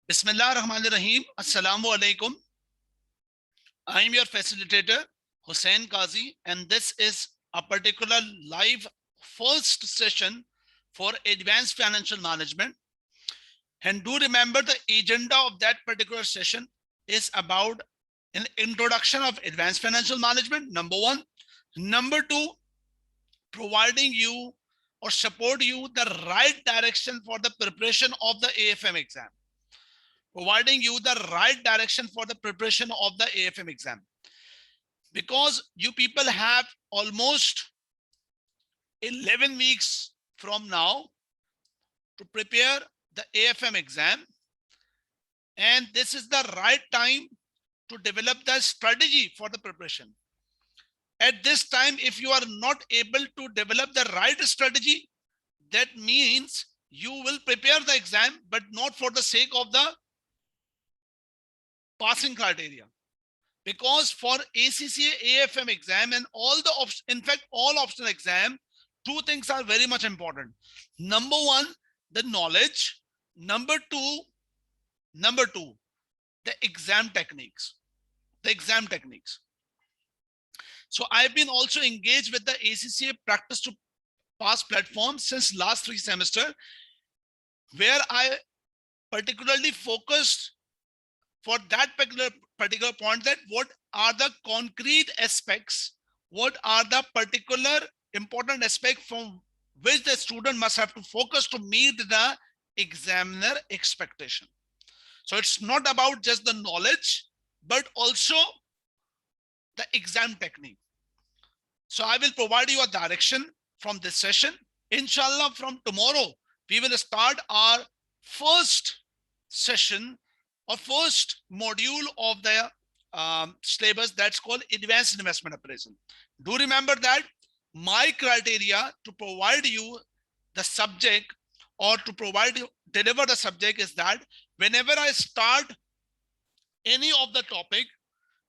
Bismillahirrahmanirrahim. Assalamu alaikum. I am your facilitator, Hussein Qazi, and this is a particular live first session for advanced financial management. And do remember the agenda of that particular session is about an introduction of advanced financial management, number one. Number two, providing you or support you the right direction for the preparation of the AFM exam. Providing you the right direction for the preparation of the AFM exam. Because you people have almost 11 weeks from now to prepare the AFM exam. And this is the right time to develop the strategy for the preparation. At this time, if you are not able to develop the right strategy, that means you will prepare the exam, but not for the sake of the passing criteria. Because for ACCA AFM exam and all the in fact all optional exam, two things are very much important. Number one, the knowledge. Number two, the exam techniques. So I've been also engaged with the ACCA practice to pass platform since last 3 semesters, where I particularly focused for that particular point, that what are the concrete aspects, what are the particular important aspects from which the student must have to focus to meet the examiner expectation. So it's not about just the knowledge, but also the exam technique. So I will provide you a direction from this session. Inshallah, from tomorrow, we will start our first session or first module of the syllabus that's called Advanced Investment Appraisal. Do remember that my criteria to provide you the subject or to deliver the subject is that whenever I start any of the topic,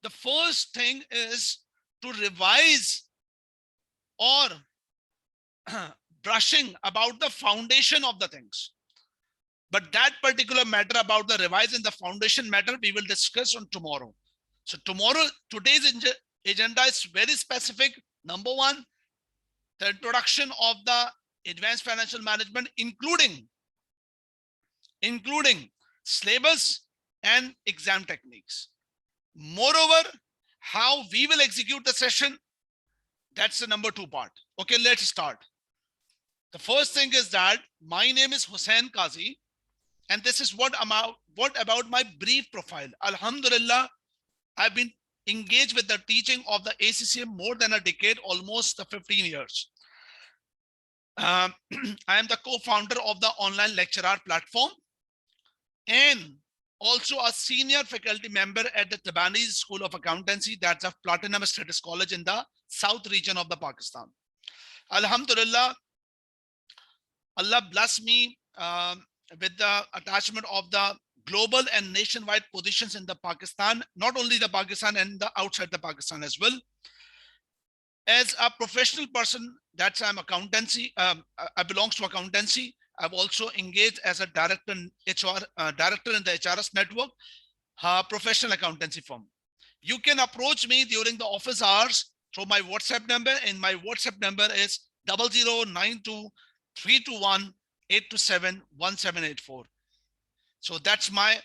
the first thing is to revise or brushing about the foundation of the things. But that particular matter about the revising the foundation matter, we will discuss on tomorrow. So today's agenda is very specific. Number one, the introduction of the advanced financial management, including syllabus and exam techniques. Moreover, how we will execute the session, that's the number two part. Okay, let's start. The first thing is that my name is Hussein Qazi, and this is what about my brief profile. Alhamdulillah, I've been engaged with the teaching of the ACCA more than a decade, almost 15 years. I am the co-founder of the online lecturer platform and also a senior faculty member at the Tabanese School of Accountancy, that's a platinum status college in the south region of the Pakistan. Alhamdulillah, Allah bless me with the attachment of the global and nationwide positions in the Pakistan, not only the Pakistan and the outside the Pakistan as well. As a professional person, that's I'm accountancy. I belongs to accountancy. I've also engaged as a director in HR, director in the HRS network, professional accountancy firm. You can approach me during the office hours through my WhatsApp number, and my WhatsApp number is 0092 321 827 1784. So that's my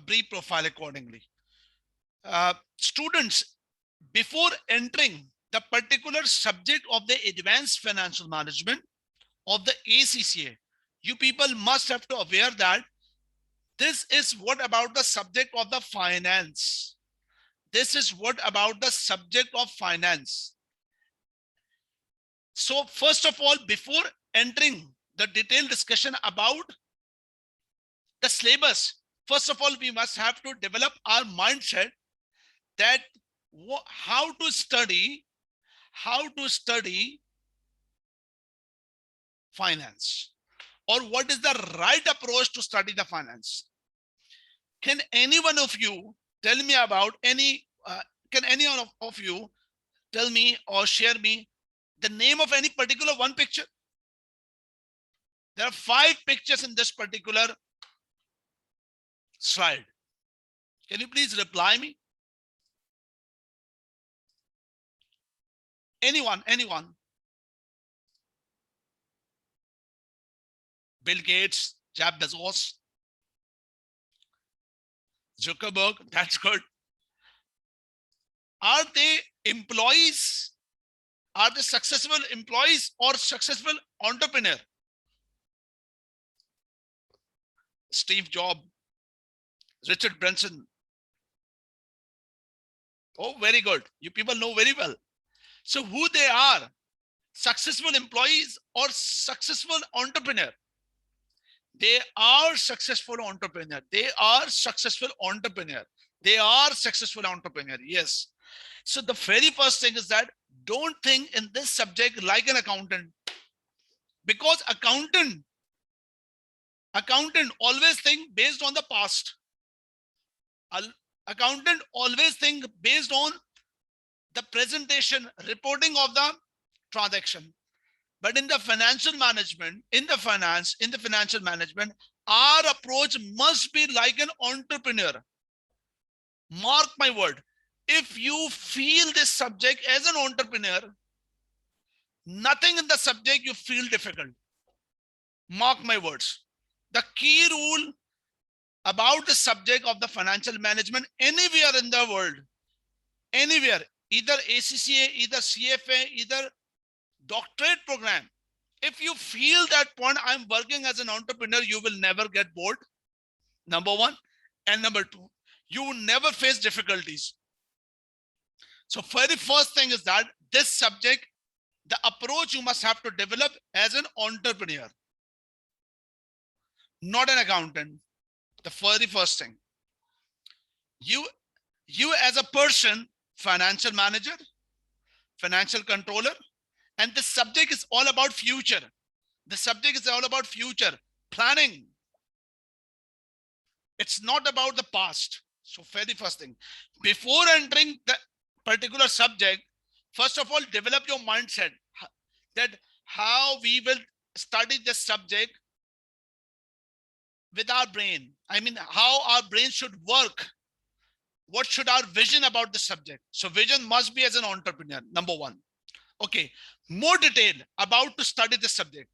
brief profile accordingly. Students, before entering the particular subject of the advanced financial management of the ACCA, you people must have to aware that this is what about the subject of the finance. This is what about the subject of finance. So first of all, before entering the detailed discussion about the syllabus, first of all, we must have to develop our mindset that how to study finance, or what is the right approach to study the finance. Can any one of you tell me about can any one of you tell me or share me the name of any particular one picture? There are 5 pictures in this particular slide. Can you please reply me? Anyone? Bill Gates, Jeff Bezos, Zuckerberg, that's good. Are they employees? Are they successful employees or successful entrepreneur? Steve Jobs, Richard Branson. Oh, very good. You people know very well. So who they are? Successful employees or successful entrepreneur? They are successful entrepreneur. They are successful entrepreneur. They are successful entrepreneur. Yes. So the very first thing is that don't think in this subject like an accountant, because accountant always think based on the past. Accountant always think based on the presentation, reporting of the transaction. But in the financial management, in the financial management, our approach must be like an entrepreneur. Mark my word. If you feel this subject as an entrepreneur, nothing in the subject you feel difficult. Mark my words. The key rule about the subject of the financial management anywhere in the world, anywhere, either ACCA, either CFA, either doctorate program, if you feel that point, I'm working as an entrepreneur, you will never get bored. Number one. And number two, you will never face difficulties. So very first thing is that this subject, the approach you must have to develop as an entrepreneur, not an accountant. The very first thing, you as a person, financial manager, financial controller, and this subject is all about future. The subject is all about future planning. It's not about the past. So very first thing, before entering the particular subject, first of all, develop your mindset that how we will study this subject with our brain. I mean, how our brain should work. What should our vision about the subject? So vision must be as an entrepreneur, number one. Okay, more detail about to study this subject.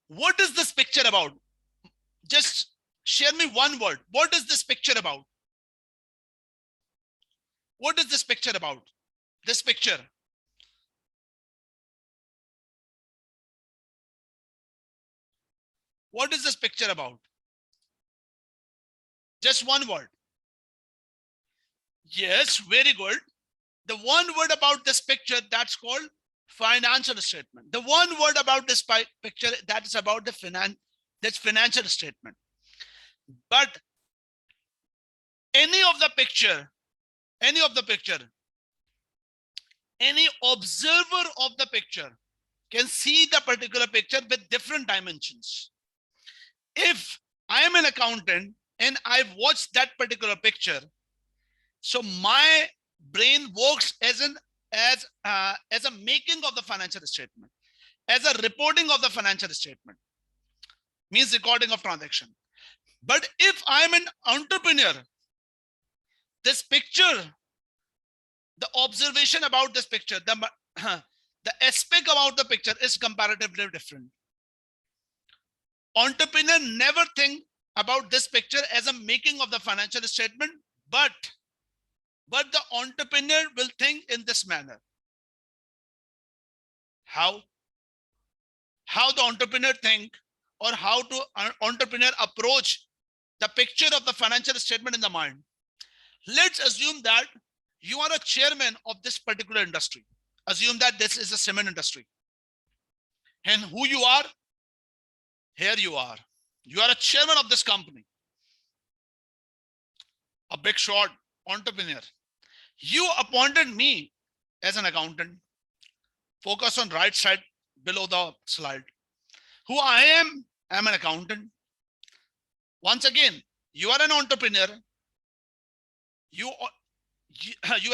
What is this picture about? Just share me one word. What is this picture about? What is this picture about? This picture. What is this picture about? Just one word. Yes, very good. The one word about this picture, that's called financial statement. The one word about this picture, that is about the financial statement. But any observer of the picture can see the particular picture with different dimensions. If I am an accountant and I've watched that particular picture, so my brain works as a making of the financial statement, as a reporting of the financial statement, means recording of transaction. But if I'm an entrepreneur, this picture, the observation about this picture, the aspect about the picture is comparatively different. Entrepreneur never think about this picture as a making of the financial statement, but the entrepreneur will think in this manner. How the entrepreneur think, or how to entrepreneur approach the picture of the financial statement in the mind. Let's assume that you are a chairman of this particular industry. Assume that this is a cement industry. And who you are? Here you are. You are a chairman of this company. A big shot entrepreneur. You appointed me as an accountant. Focus on right side below the slide. Who I am? I'm an accountant. Once again, you are an entrepreneur. You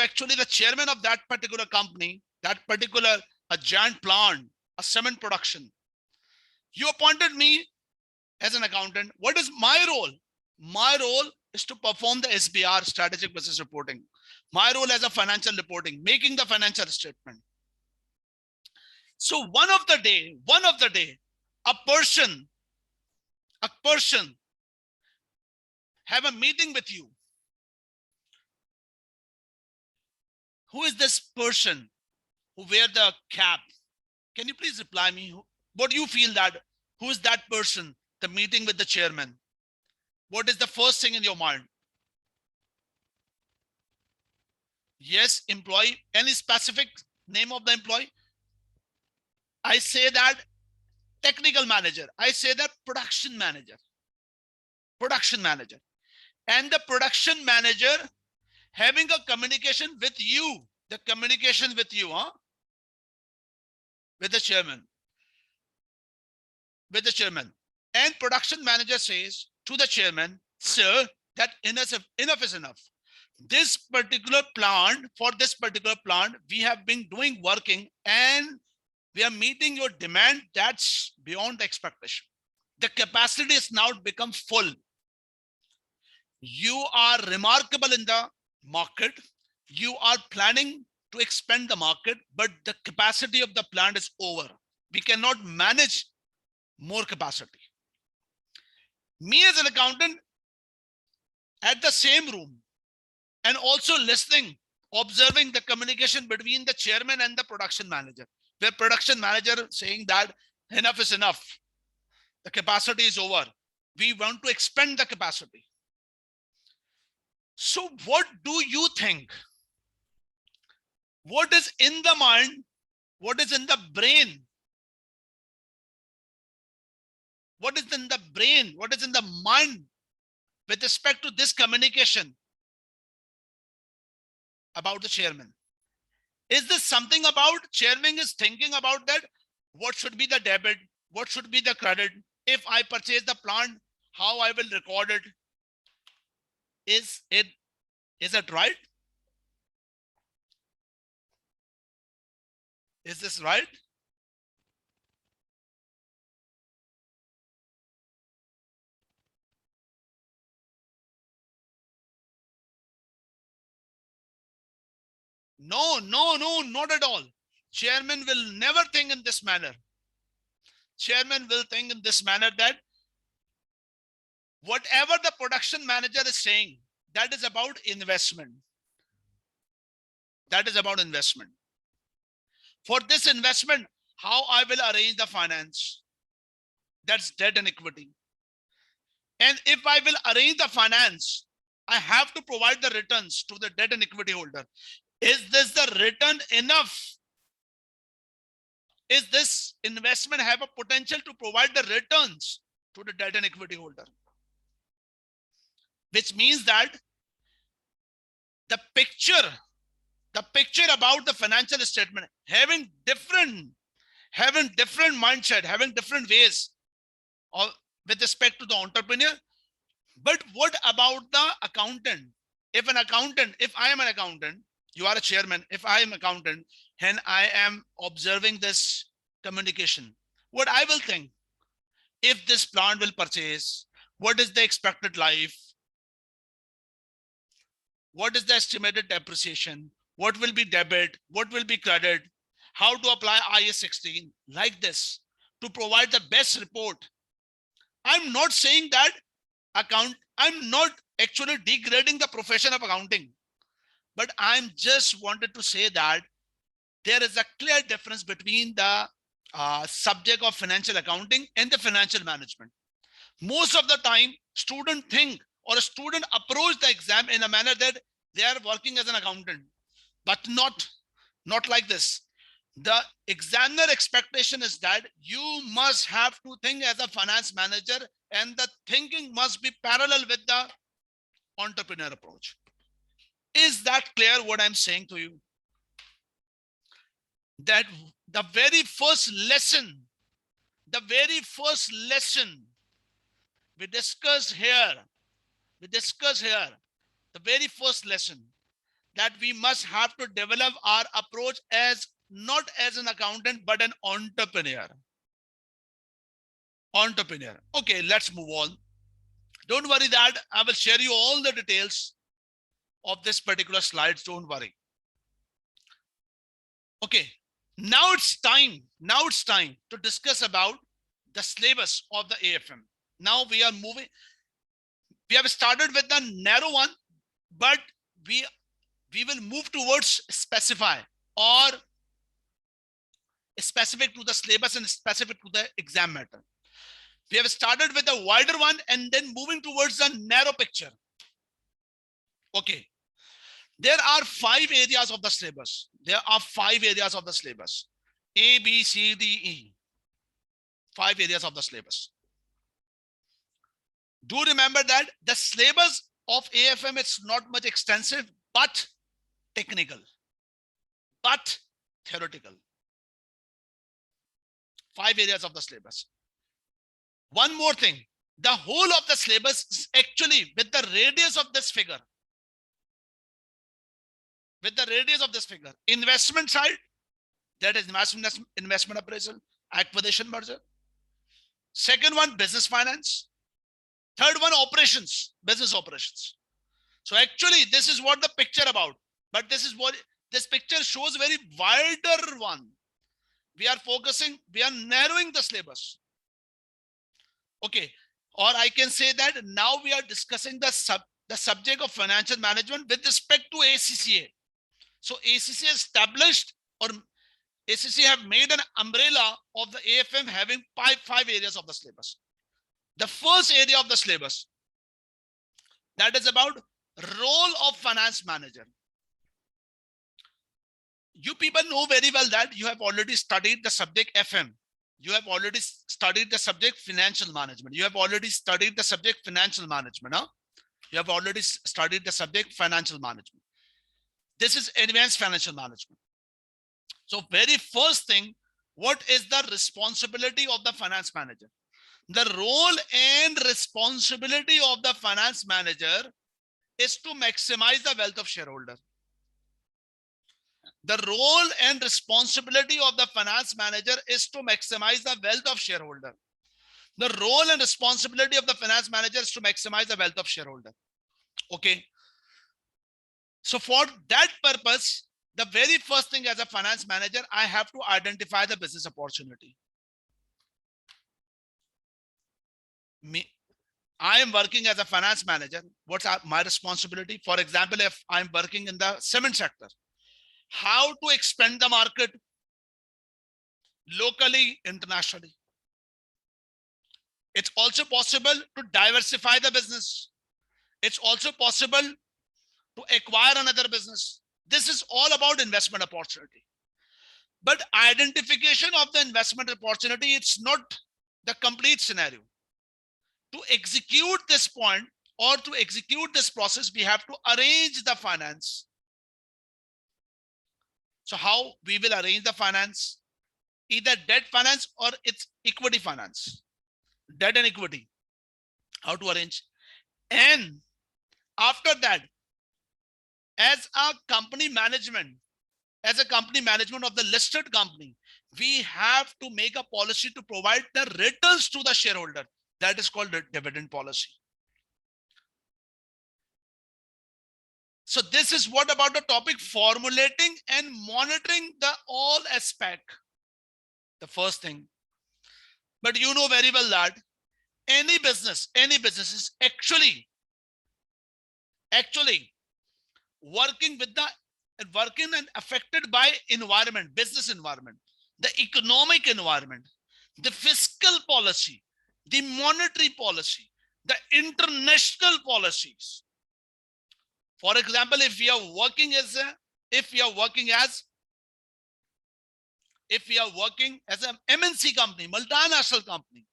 actually the chairman of that particular company, that particular a giant plant, a cement production. You appointed me as an accountant. What is my role? My role is to perform the SBR, strategic business reporting. My role as a financial reporting, making the financial statement. So one of the day, a person have a meeting with you. Who is this person who wear the cap? Can you please reply me? What do you feel that? Who is that person? The meeting with the chairman. What is the first thing in your mind? Yes, employee. Any specific name of the employee? I say that technical manager. I say that production manager. Production manager. And the production manager having a communication with you. The communication with you, huh? With the chairman. With the chairman. And production manager says to the chairman, sir, that enough is enough. This particular plant, for this particular plant, we have been doing working and we are meeting your demand that's beyond the expectation. The capacity is now become full. You are remarkable in the market. You are planning to expand the market, but the capacity of the plant is over. We cannot manage more capacity. Me as an accountant at the same room and also listening, observing the communication between the chairman and the production manager, where production manager saying that enough is enough. The capacity is over. We want to expand the capacity. So what do you think? What is in the mind? What is in the brain? What is in the brain? What is in the mind with respect to this communication about the chairman? Is this something about chairman is thinking about that? What should be the debit? What should be the credit? If I purchase the plant, how I will record it? Is it right? Is this right? No, not at all. Chairman will never think in this manner. Chairman will think in this manner that whatever the production manager is saying, that is about investment. That is about investment. For this investment, how I will arrange the finance? That's debt and equity. And if I will arrange the finance, I have to provide the returns to the debt and equity holder. Is this the return enough? Is this investment have a potential to provide the returns to the debt and equity holder? Which means that the picture about the financial statement having different mindset, having different ways of, with respect to the entrepreneur. But what about the accountant? If I am an accountant, you are a chairman, if I am accountant and I am observing this communication, what I will think, if this plant will purchase, what is the expected life? What is the estimated depreciation? What will be debit? What will be credit? How to apply IAS 16 like this to provide the best report. I'm not saying that I'm not actually degrading the profession of accounting, but I'm just wanted to say that there is a clear difference between the subject of financial accounting and the financial management. Most of the time, students think or a student approach the exam in a manner that they are working as an accountant, but not like this. The examiner expectation is that you must have to think as a finance manager, and the thinking must be parallel with the entrepreneur approach. Is that clear what I'm saying to you? That the very first lesson we discuss here, the very first lesson, that we must have to develop our approach as not as an accountant, but an entrepreneur. Okay, let's move on. Don't worry that I will share you all the details of this particular slides. Don't worry. Okay, now it's time. Now it's time to discuss about the syllabus of the AFM. Now we are moving. We have started with the narrow one, but we will move towards specify or specific to the syllabus and specific to the exam matter. We have started with a wider one and then moving towards the narrow picture. Okay. There are 5 areas of the syllabus. There are 5 areas of the syllabus. A, B, C, D, E. 5 areas of the syllabus. Do remember that the syllabus of AFM is not much extensive, but technical, but theoretical. 5 areas of the syllabus. One more thing, the whole of the syllabus is actually with the radius of this figure. With the radius of this figure. Investment side, that is investment appraisal, acquisition merger. Second one, business finance. Third one, operations, business operations. So actually, this is what the picture about. But this is what this picture shows, very wider one. We are focusing, we are narrowing the syllabus. Okay, or I can say that now we are discussing the subject of financial management with respect to ACCA. So ACCA established, or ACCA have made an umbrella of the AFM having 5 areas of the syllabus. The first area of the syllabus, that is about role of finance manager. You people know very well that you have already studied the subject FM. You have already studied the subject financial management. You have already studied the subject financial management. Huh? You have already studied the subject financial management. This is advanced financial management. So very first thing, what is the responsibility of the finance manager? The role and responsibility of the finance manager is to maximize the wealth of shareholder. The role and responsibility of the finance manager is to maximize the wealth of shareholder. The role and responsibility of the finance manager is to maximize the wealth of shareholder. Okay. So for that purpose, the very first thing as a finance manager, I have to identify the business opportunity. I am working as a finance manager. What's my responsibility? For example, if I'm working in the cement sector, how to expand the market locally, internationally. It's also possible to diversify the business. It's also possible to acquire another business. This is all about investment opportunity. But identification of the investment opportunity, it's not the complete scenario. To execute this point or to execute this process, we have to arrange the finance. So how we will arrange the finance? Either debt finance or it's equity finance. Debt and equity. How to arrange? And after that, as a company management of the listed company, we have to make a policy to provide the returns to the shareholder. That is called the dividend policy. So this is what about the topic formulating and monitoring the all aspect. The first thing. But you know very well that any business is actually working and affected by environment, business environment, the economic environment, the fiscal policy, the monetary policy, the international policies. For example, if we are working as an MNC company, multinational company,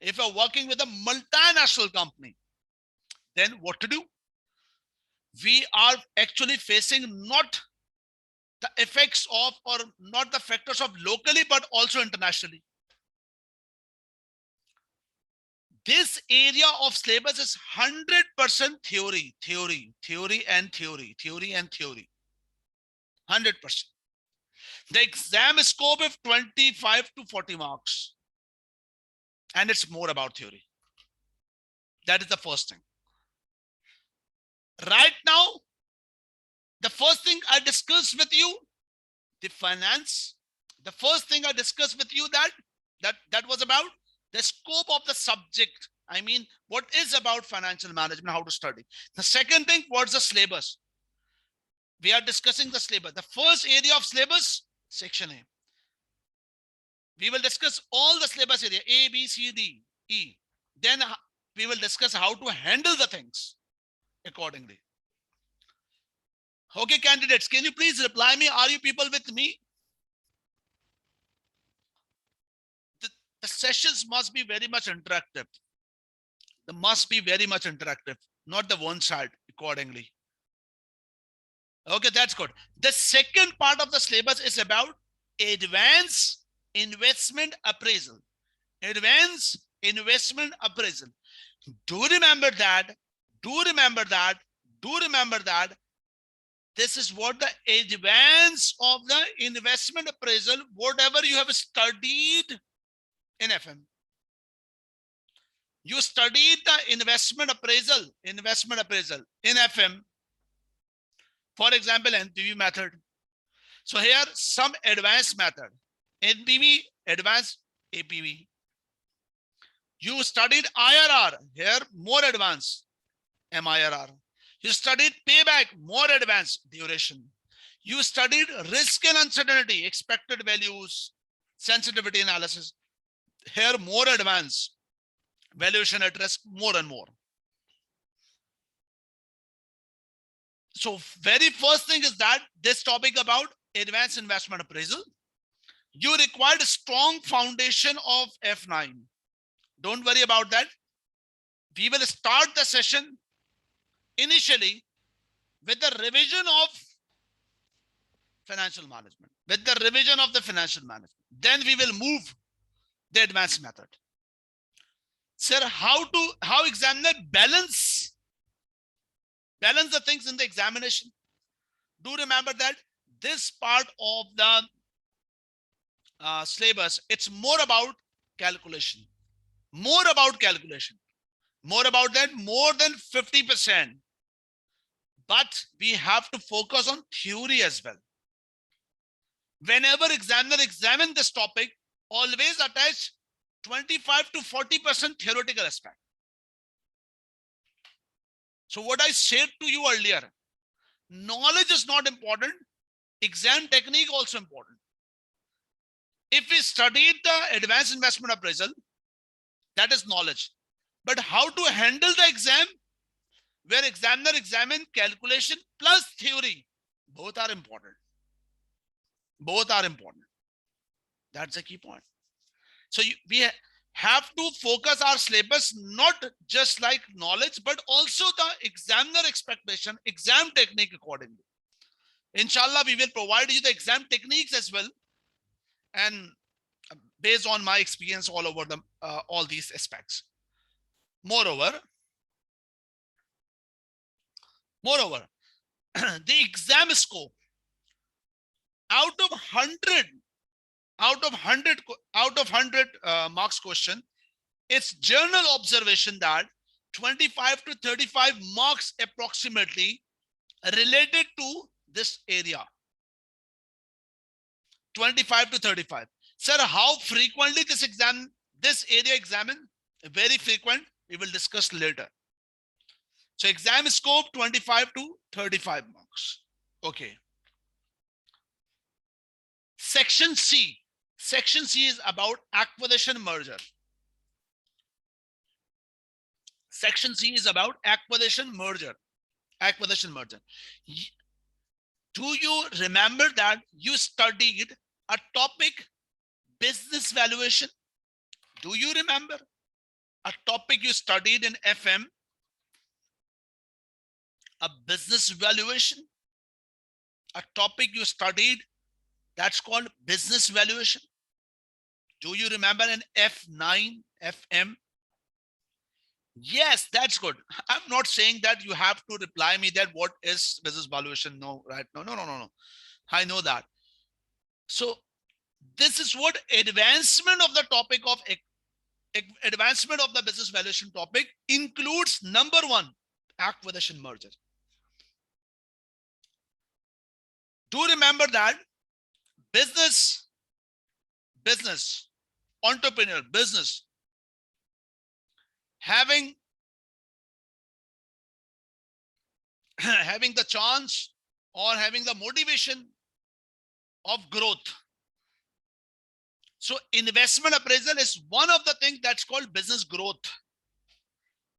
if you're working with a multinational company, then what to do? We are actually facing not the effects of, or not the factors of locally, but also internationally. This area of syllabus is 100% theory. 100%. The exam scope of 25 to 40 marks. And it's more about theory. That is the first thing. Right now, the first thing I discussed with you, the finance. The first thing I discussed with you that was about the scope of the subject. I mean, what is about financial management, how to study. The second thing was the syllabus. We are discussing the syllabus. The first area of syllabus, section A. We will discuss all the syllabus area, A, B, C, D, E. Then we will discuss how to handle the things accordingly. Okay, candidates, can you please reply me? Are you people with me? The sessions must be very much interactive. They must be very much interactive, not the one side accordingly. Okay, that's good. The second part of the syllabus is about advanced investment appraisal. Advanced investment appraisal. Do remember that. Do remember that. Do remember that. This is what the advance of the investment appraisal, whatever you have studied in FM. You studied the investment appraisal in FM. For example, NPV method. So here some advanced method. NPV, advanced APV. You studied IRR, here more advanced MIRR. You studied payback, more advanced duration. You studied risk and uncertainty, expected values, sensitivity analysis. Here more advanced, valuation at risk, more and more. So very first thing is that this topic about advanced investment appraisal. You required a strong foundation of F9. Don't worry about that. We will start the session initially with the revision of financial management. With the revision of the financial management. Then we will move the advanced method. Sir, how examiner balance the things in the examination? Do remember that this part of the syllabus, it's more about calculation. More about calculation. More about that, more than 50%. But we have to focus on theory as well. Whenever examiner examine this topic, always attach 25 to 40% theoretical aspect. So what I said to you earlier, knowledge is not important. Exam technique also important. If we studied the advanced investment appraisal, that is knowledge. But how to handle the exam, where examiner examine calculation plus theory, both are important. Both are important. That's a key point. So we have to focus our syllabus not just like knowledge, but also the examiner expectation, exam technique accordingly. Inshallah, we will provide you the exam techniques as well, and based on my experience all over them, all these aspects. Moreover, the exam scope out of 100 marks question, it's journal observation that 25 to 35 marks approximately related to this area. 25 to 35. Sir, how frequently this area examined? Very frequent. We will discuss later. So exam scope 25 to 35 marks. Okay. Section C. Section C is about acquisition merger. Section C is about acquisition merger. Acquisition merger. Do you remember that you studied a topic, business valuation? Do you remember a topic you studied in FM? A business valuation? A topic you studied that's called business valuation. Do you remember in F9, FM? Yes, that's good. I'm not saying that you have to reply me that what is business valuation. No, right? No. I know that. So this is what advancement of the topic of advancement of the business valuation topic includes number one, acquisition merger. Do remember that business, entrepreneur, business, having the chance or having the motivation of growth. So investment appraisal is one of the things that's called business growth.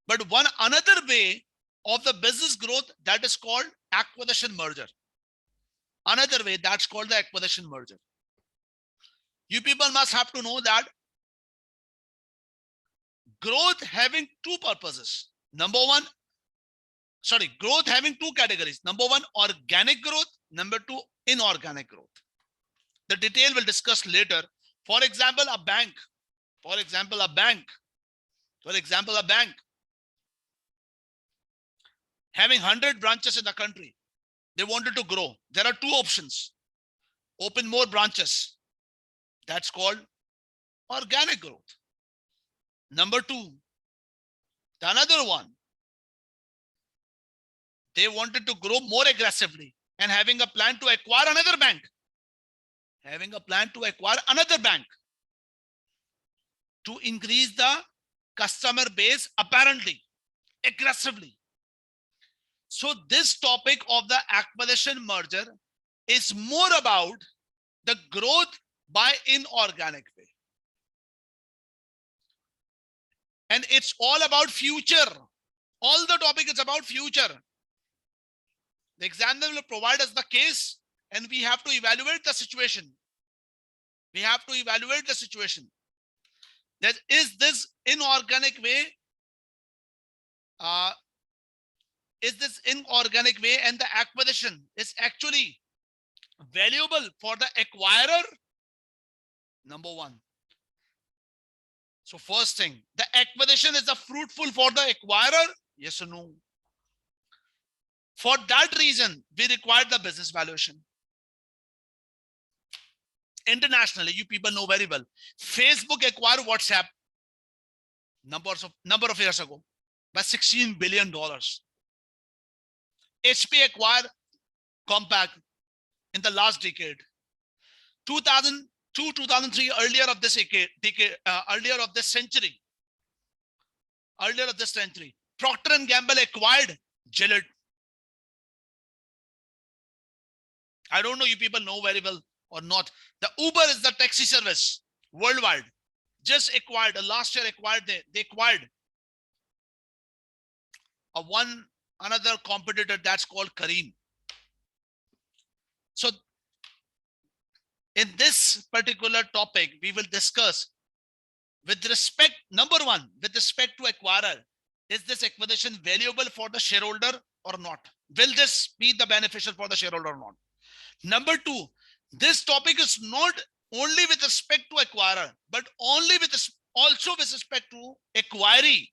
But one another way of the business growth, that is called acquisition merger. Another way, that's called the acquisition merger. You people must have to know that growth having two purposes. Growth having two categories. Number one, organic growth. Number two, inorganic growth. The detail we'll discuss later. For example, a bank having 100 branches in the country. They wanted to grow. There are two options. Open more branches. That's called organic growth. Number two, the another one, they wanted to grow more aggressively and having a plan to acquire another bank. To increase the customer base apparently, aggressively. So this topic of the acquisition merger is more about the growth by inorganic way. And it's all about future. All the topic is about future. The examiner will provide us the case and we have to evaluate the situation. That is this inorganic way? And the acquisition is actually valuable for the acquirer? Number one. So first thing, the acquisition is fruitful for the acquirer? Yes or no? For that reason, we require the business valuation. Internationally, you people know very well. Facebook acquired WhatsApp number of years ago by $16 billion. HP acquired Compaq in the last decade. 2002, 2003, earlier of this century. Procter & Gamble acquired Gillette. I don't know you people know very well or not. The Uber is the taxi service worldwide. Just acquired, last year acquired, they acquired another competitor that's called Careem. So in this particular topic, we will discuss with respect, number one, with respect to acquirer, is this acquisition valuable for the shareholder or not? Will this be the beneficial for the shareholder or not? Number two, this topic is not only with respect to acquirer, but also with respect to acquiree.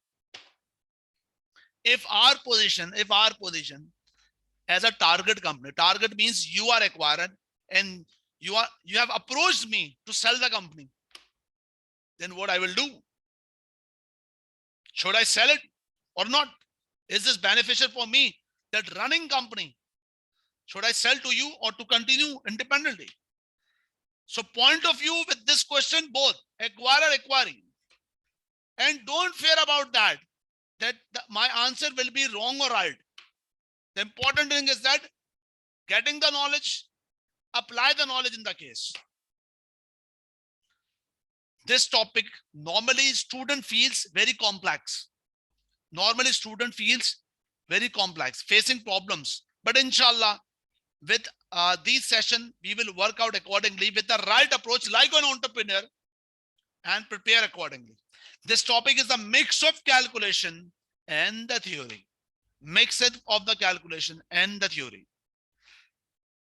If our position as a target company, target means you are acquired and you have approached me to sell the company, then what I will do? Should I sell it or not? Is this beneficial for me, that running company? Should I sell to you or to continue independently? So point of view with this question, both acquirer, acquiring. And don't fear about that my answer will be wrong or right. The important thing is that getting the knowledge, apply the knowledge in the case. This topic, normally student feels very complex. Facing problems. But inshallah, with these sessions, we will work out accordingly with the right approach like an entrepreneur and prepare accordingly. This topic is a mix of calculation and the theory.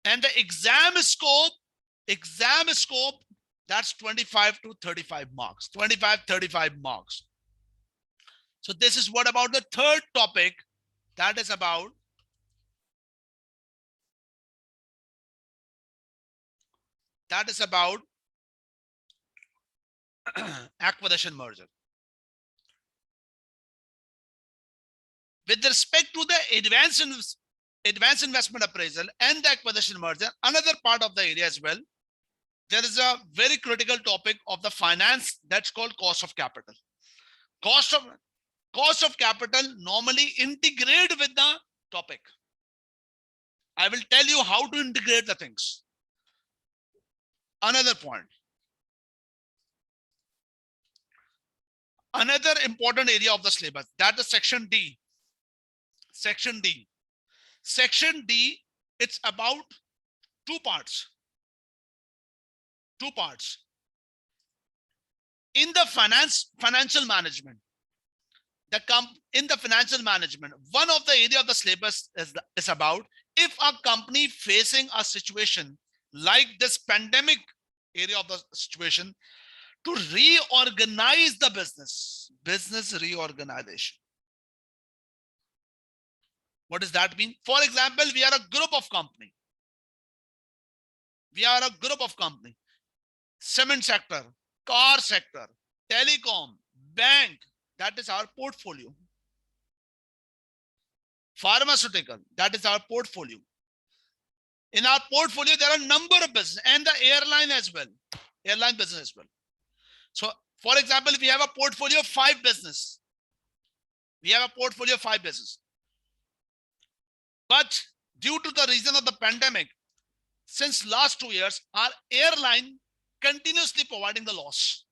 And the exam scope, that's 25 to 35 marks. 35 marks. So this is what about the third topic, that is about acquisition merger. With respect to the advanced investment appraisal and the acquisition merger, another part of the area as well, there is a very critical topic of the finance that's called cost of capital. Cost of capital normally integrate with the topic. I will tell you how to integrate the things. Another point. Another important area of the syllabus, that is section D. Section D. Section D, it's about two parts. Two parts. In the financial management, in the financial management, one of the area of the syllabus is about if a company facing a situation like this pandemic area of the situation, to reorganize the business reorganization. What does that mean? For example, we are a group of company. We are a group of company. Cement sector, car sector, telecom, bank, that is our portfolio. Pharmaceutical, that is our portfolio. In our portfolio, there are a number of business and the airline as well. Airline business as well. So, for example, we have a portfolio of 5 business. We have a portfolio of 5 business. But due to the reason of the pandemic, since last 2 years, our airline continuously providing the loss.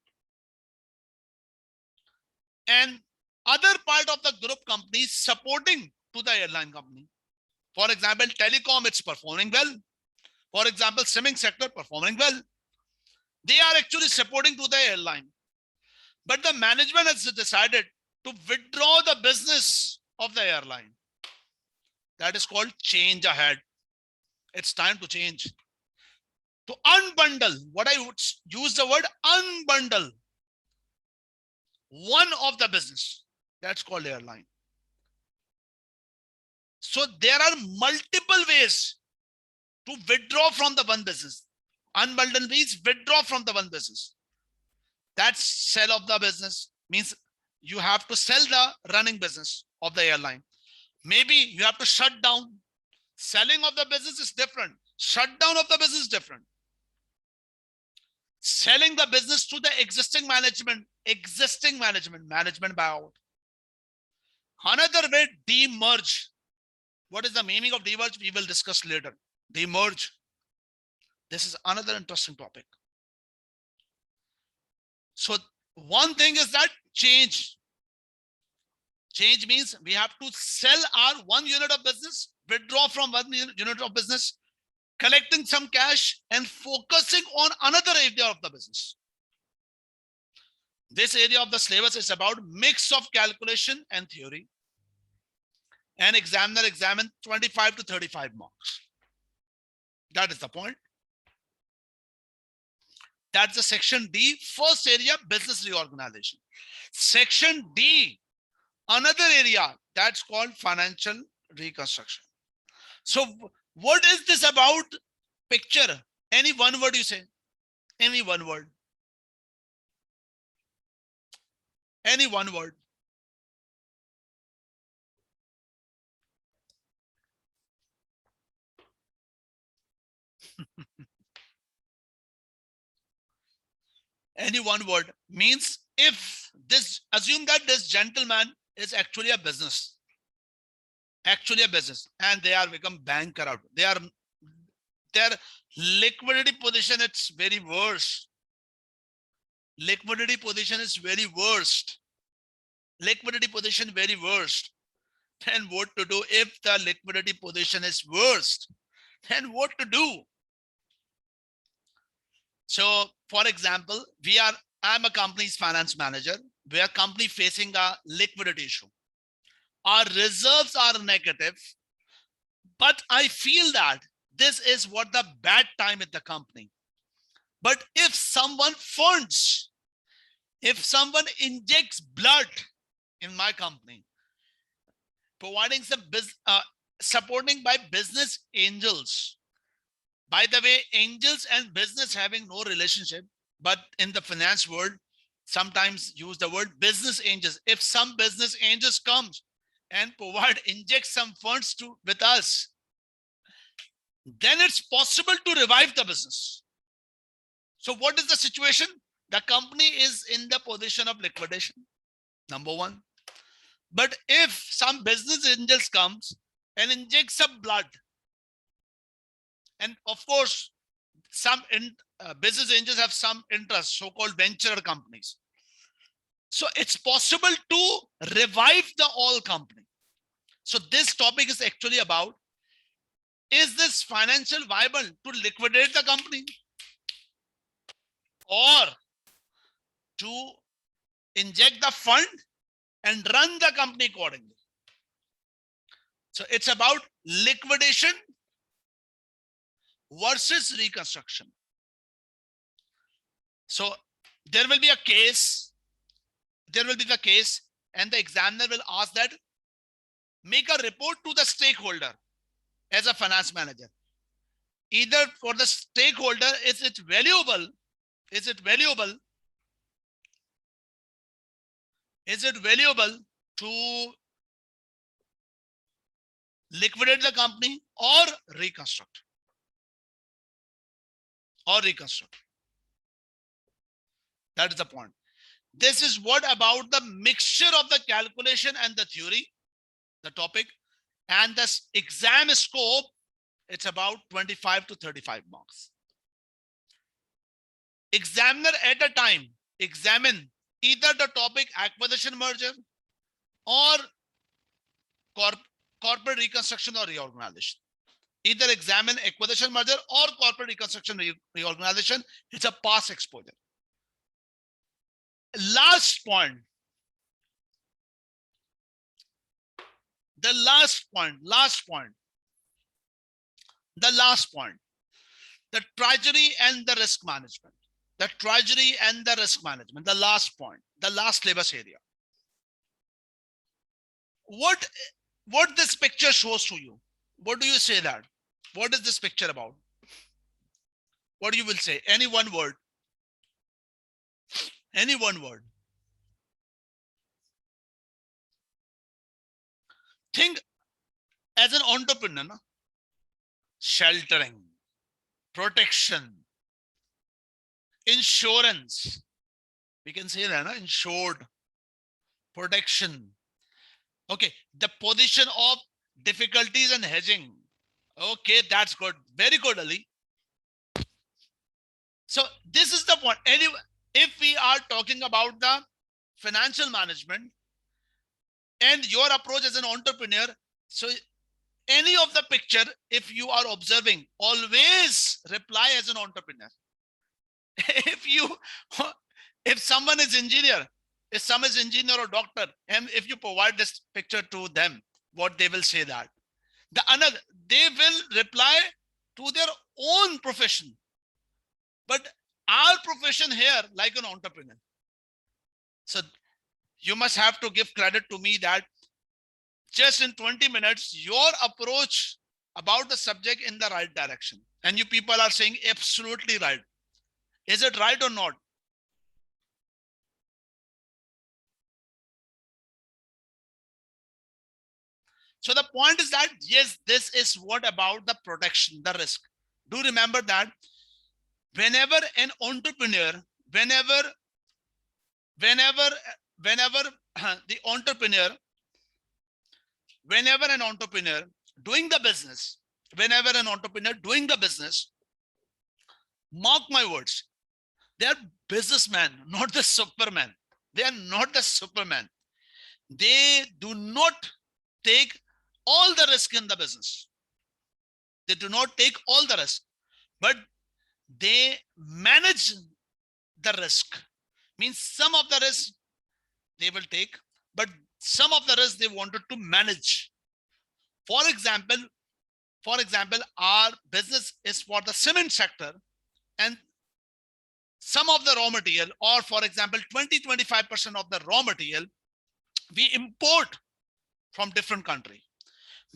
And other part of the group companies supporting to the airline company. For example, telecom, it's performing well. For example, swimming sector performing well. They are actually supporting to the airline. But the management has decided to withdraw the business of the airline. That is called change ahead. It's time to change. To unbundle, what I would use the word unbundle one of the business. That's called airline. So there are multiple ways to withdraw from the one business. Unbundle means withdraw from the one business. That's sell of the business, means you have to sell the running business of the airline. Maybe you have to shut down. Selling of the business is different. Shutdown of the business is different. Selling the business to the existing management buyout. Another way, demerge. What is the meaning of demerge? We will discuss later. Demerge. This is another interesting topic. So one thing is that change. Change means we have to sell our one unit of business, withdraw from one unit of business, collecting some cash and focusing on another area of the business. This area of the syllabus is about mix of calculation and theory. And examiner examine 25 to 35 marks. That is the point. That's the section D, first area, business reorganization. Section D, another area that's called financial reconstruction. So what is this about picture? Any one word you say? Any one word? Any one word? Any one word means if this, assume that this gentleman is actually a business, and they are become bankrupt. Their liquidity position, it's very worse. Liquidity position is very worst. Liquidity position very worst. Then what to do if the liquidity position is worst? Then what to do? So, for example, I'm a company's finance manager. We are company facing a liquidity issue. Our reserves are negative, but I feel that this is what the bad time in the company. But if someone funds, if someone injects blood in my company, providing some supporting by business angels. By the way, angels and business having no relationship, but in the finance world, sometimes use the word business angels. If some business angels comes and inject some funds with us, then it's possible to revive the business. So what is the situation? The company is in the position of liquidation, number one. But if some business angels comes and injects some blood, and of course, some business angels have some interest, so-called venture companies. So it's possible to revive the all company. So this topic is actually about, is this financial viable to liquidate the company or to inject the fund and run the company accordingly? So it's about liquidation versus reconstruction. So there will be a case, and the examiner will ask that, make a report to the stakeholder as a finance manager. Either for the stakeholder, is it valuable to liquidate the company or reconstruct? That is the point. This is what about the mixture of the calculation and the theory, the topic, and this exam scope. It's about 25 to 35 marks. Examiner at a time examine either the topic acquisition merger or corporate reconstruction or reorganization. Either examine acquisition merger or corporate reconstruction reorganization. It's a past exposure. Last point. The last point. The treasury and the risk management. The last point. The last syllabus area. What this picture shows to you? What do you say that? What is this picture about? What you will say? Any one word. Any one word. Think as an entrepreneur, no? Sheltering, protection, insurance. We can say that, no? Insured, protection. Okay, the position of difficulties and hedging. Okay, that's good. Very good, Ali. So this is the point. Anyway, if we are talking about the financial management and your approach as an entrepreneur, so any of the picture, if you are observing, always reply as an entrepreneur. If someone is engineer, if someone is engineer or doctor, and if you provide this picture to them, what they will say that they will reply to their own profession. But our profession here, like an entrepreneur. So you must have to give credit to me that just in 20 minutes, your approach about the subject in the right direction. And you people are saying absolutely right. Is it right or not? So the point is that, yes, this is what about the protection, the risk. Do remember that whenever an entrepreneur, whenever an entrepreneur doing the business, mark my words, they are businessmen, not the superman. They are not the superman. They do not take all the risk in the business. They do not take all the risk, but they manage the risk. Means some of the risk they will take, but some of the risk they wanted to manage. For example, our business is for the cement sector, and some of the raw material, or for example, 20-25% of the raw material we import from different country,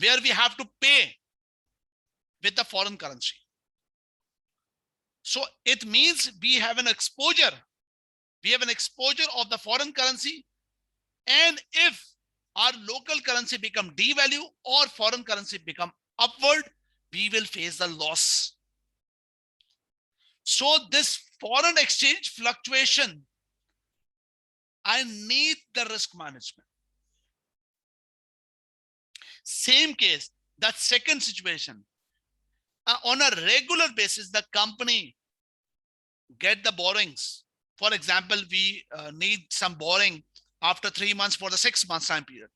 where we have to pay with the foreign currency. So it means we have an exposure. We have an exposure of the foreign currency. And if our local currency become devalue or foreign currency become upward, we will face the loss. So this foreign exchange fluctuation, I need the risk management. Same case, that second situation, on a regular basis, the company get the borrowings. For example, we need some borrowing after 3 months for the 6 months time period.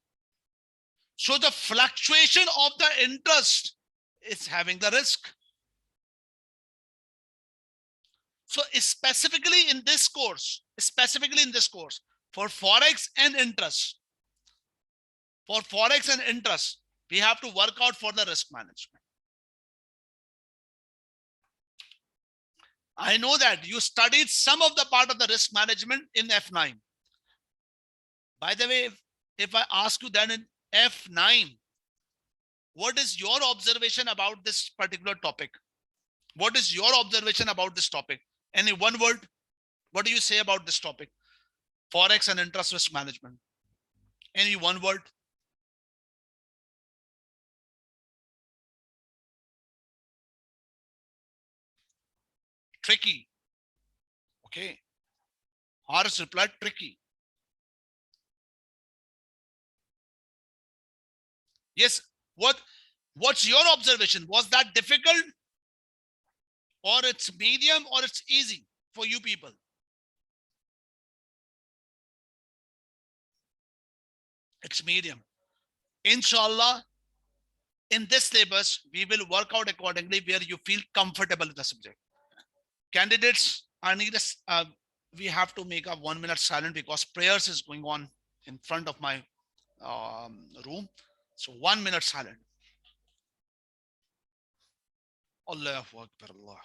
So the fluctuation of the interest is having the risk. So specifically in this course, for Forex and interest, we have to work out for the risk management. I know that you studied some of the part of the risk management in F9. By the way, if I ask you then in F9, what is your observation about this particular topic? What is your observation about this topic? Any one word? What do you say about this topic? Forex and interest risk management. Any one word? Tricky. Okay. Horace replied, tricky. Yes. What's your observation? Was that difficult? Or it's medium or it's easy for you people? It's medium. Inshallah, in this syllabus, we will work out accordingly where you feel comfortable with the subject. Candidates, I need a, we have to make a 1 minute silent because prayers is going on in front of my room. So 1 minute silent. Allahu Akbar, Allahu Akbar.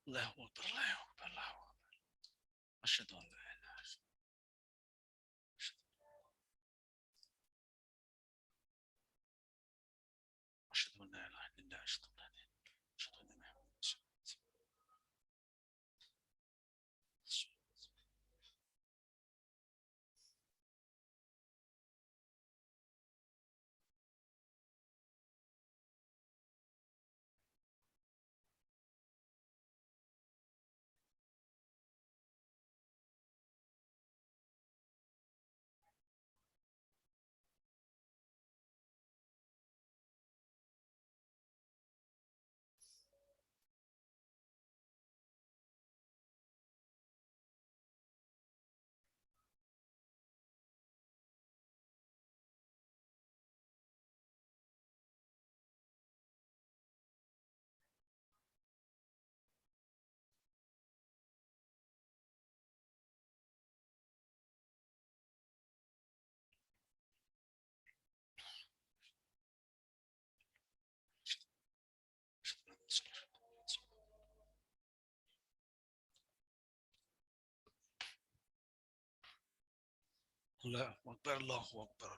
Allahu Akbar, Allahu Akbar, Allahu Akbar. Ashhadu an la ilaha illallah. Ashhadu an la ilaha illallah. Ashhadu anna Muhammadan rasulullah. Allahu Akbar, Allahu Akbar.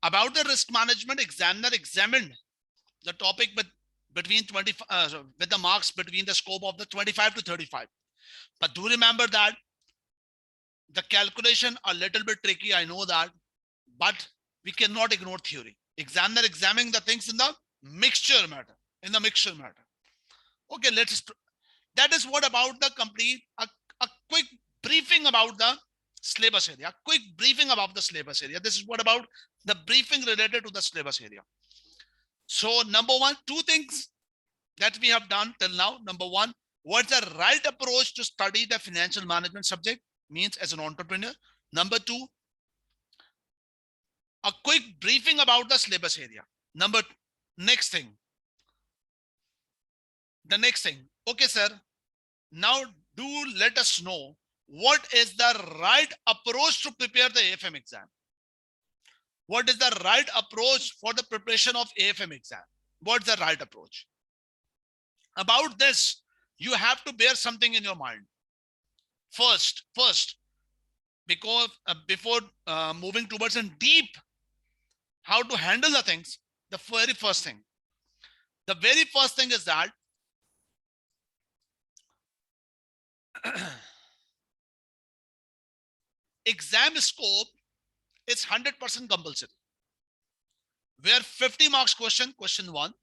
About the risk management, examiner examined the topic between 20 with the marks between the scope of the 25 to 35. But do remember that the calculation a little bit tricky, I know that, but we cannot ignore theory. Examiner examining the things in the mixture matter, Okay, that is what about the complete, a quick briefing about the syllabus area, This is what about the briefing related to the syllabus area. So number one, two things that we have done till now. Number one, what's the right approach to study the financial management subject means as an entrepreneur. Number two, a quick briefing about the syllabus area. Next thing. Okay, sir. Now do let us know what is the right approach to prepare the AFM exam? What is the right approach for the preparation of AFM exam? What's the right approach? About this, you have to bear something in your mind. First, because before moving towards in deep how to handle the things, the very first thing is that exam scope is 100% compulsory. Where 50 marks question 1.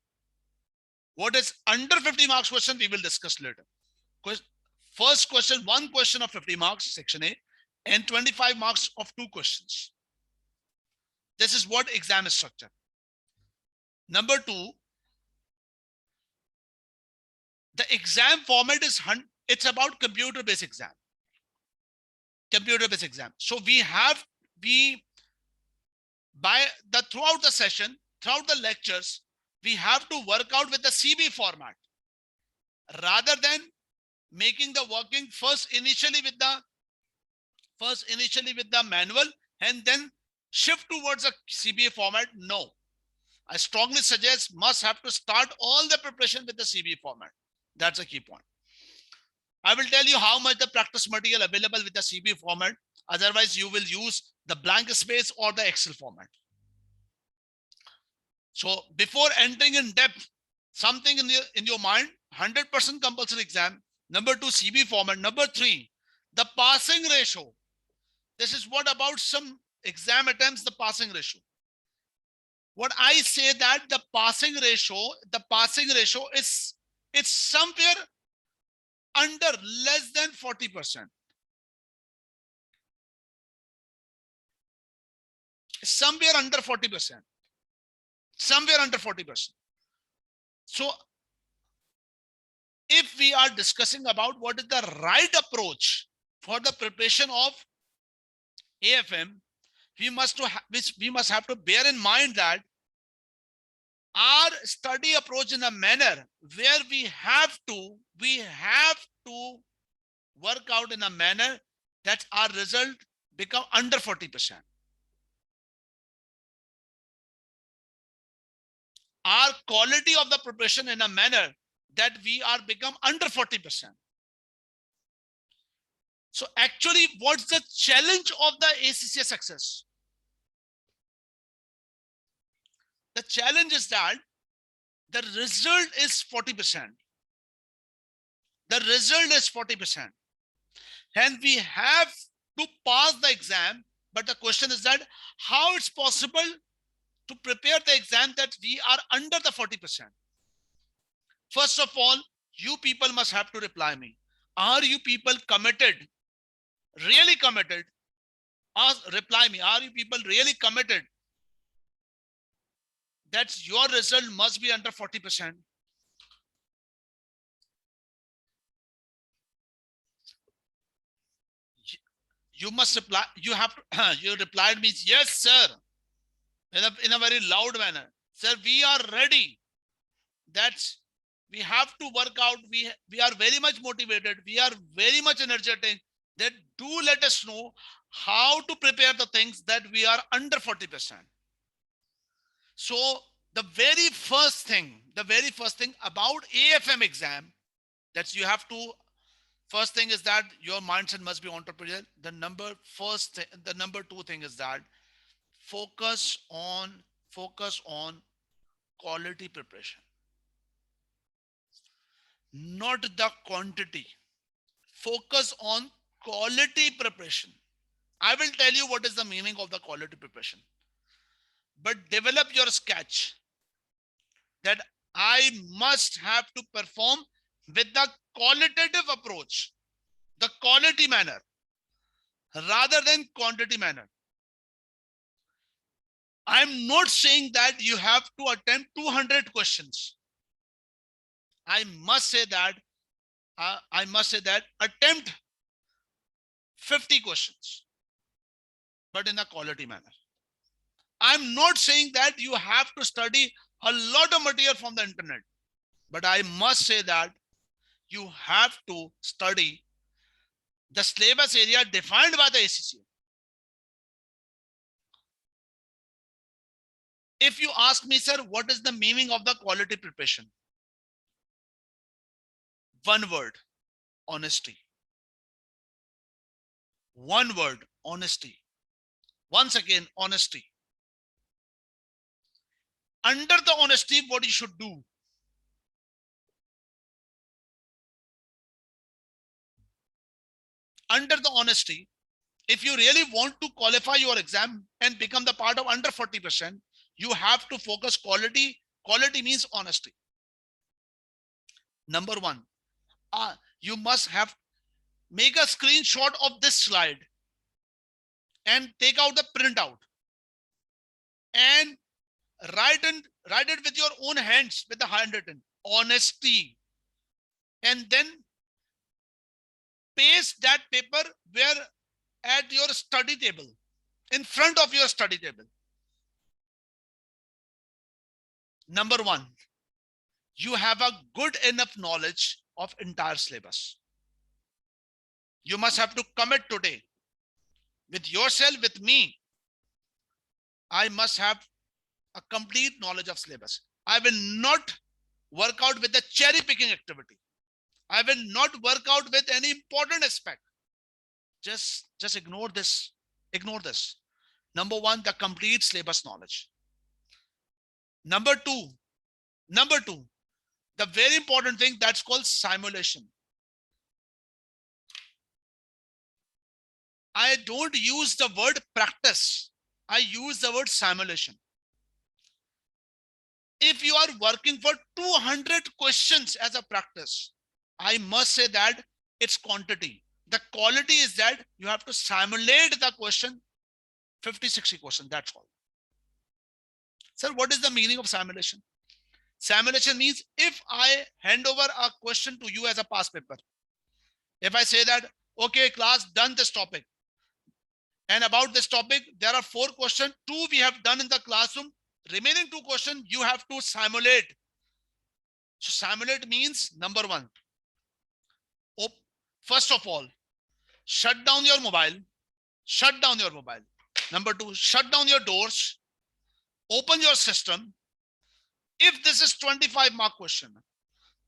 What is under 50 marks question we will discuss later. First question, one question of 50 marks, section A, and 25 marks of 2 questions. This is what exam is structure. Number 2, the exam format is it's about computer-based exam. Computer-based exam. So throughout the session, throughout the lectures, we have to work out with the CB format rather than making the working first initially with the manual and then shift towards a CBA format. No, I strongly suggest must have to start all the preparation with the CBA format. That's a key point. I will tell you how much the practice material available with the CBA format. Otherwise, you will use the blank space or the Excel format. So before entering in depth, something in your mind, 100% compulsory exam. Number 2, CB format. Number 3, the passing ratio. This is what about some exam attempts, the passing ratio. What I say that the passing ratio is it's somewhere under less than 40%. Somewhere under 40%. Somewhere under 40%. So if we are discussing about what is the right approach for the preparation of AFM, we must have to bear in mind that our study approach in a manner where we have to work out in a manner that our result become under 40%. Our quality of the preparation in a manner that we are become under 40%. So actually, what's the challenge of the ACCA success? The challenge is that the result is 40%. The result is 40%. And we have to pass the exam. But the question is that how it's possible to prepare the exam that we are under the 40%. First of all, you people must have to reply me. Are you people committed? Really committed? Reply me. Are you people really committed that your result must be under 40%? You must reply. You have to, you replied me, yes, sir, in a very loud manner. Sir, we are ready. That's we have to work out. We are very much motivated. We are very much energetic. That do let us know how to prepare the things that we are under 40%. So the very first thing about AFM exam, that you have to, first thing is that your mindset must be entrepreneurial. The number 2 thing is that focus on quality preparation, not the quantity. Focus on quality preparation. I will tell you what is the meaning of the quality preparation. But develop your sketch that I must have to perform with the qualitative approach, the quality manner, rather than quantity manner. I'm not saying that you have to attempt 200 questions. I must say that attempt 50 questions, but in a quality manner. I'm not saying that you have to study a lot of material from the internet, but I must say that you have to study The syllabus area defined by the ACCA. If you ask me, sir, what is the meaning of the quality preparation? One word, honesty. One word, honesty. Once again, honesty. Under the honesty, what you should do? Under the honesty, if you really want to qualify your exam and become the part of under 40%, you have to focus quality. Quality means honesty. Number one, you must have make a screenshot of this slide and take out the printout and write it with your own hands with the handwritten honesty, and then paste that paper where at your study table, in front of your study table. Number one, you have a good enough knowledge of entire syllabus. You must have to commit today with yourself, with me. I must have a complete knowledge of syllabus. I will not work out with the cherry picking activity. I will not work out with any important aspect. Just ignore this. Ignore this. Number one, the complete syllabus knowledge. Number two, the very important thing that's called simulation. I don't use the word practice. I use the word simulation. If you are working for 200 questions as a practice, I must say that it's quantity. The quality is that you have to simulate the question, 50, 60 questions, that's all. Sir, what is the meaning of simulation? Simulation means if I hand over a question to you as a past paper, if I say that, okay, class, done this topic, and about this topic, there are 4 questions, 2 we have done in the classroom, remaining 2 questions you have to simulate. So simulate means number one, first of all, shut down your mobile. Number two, shut down your doors, open your system. If this is 25 mark question,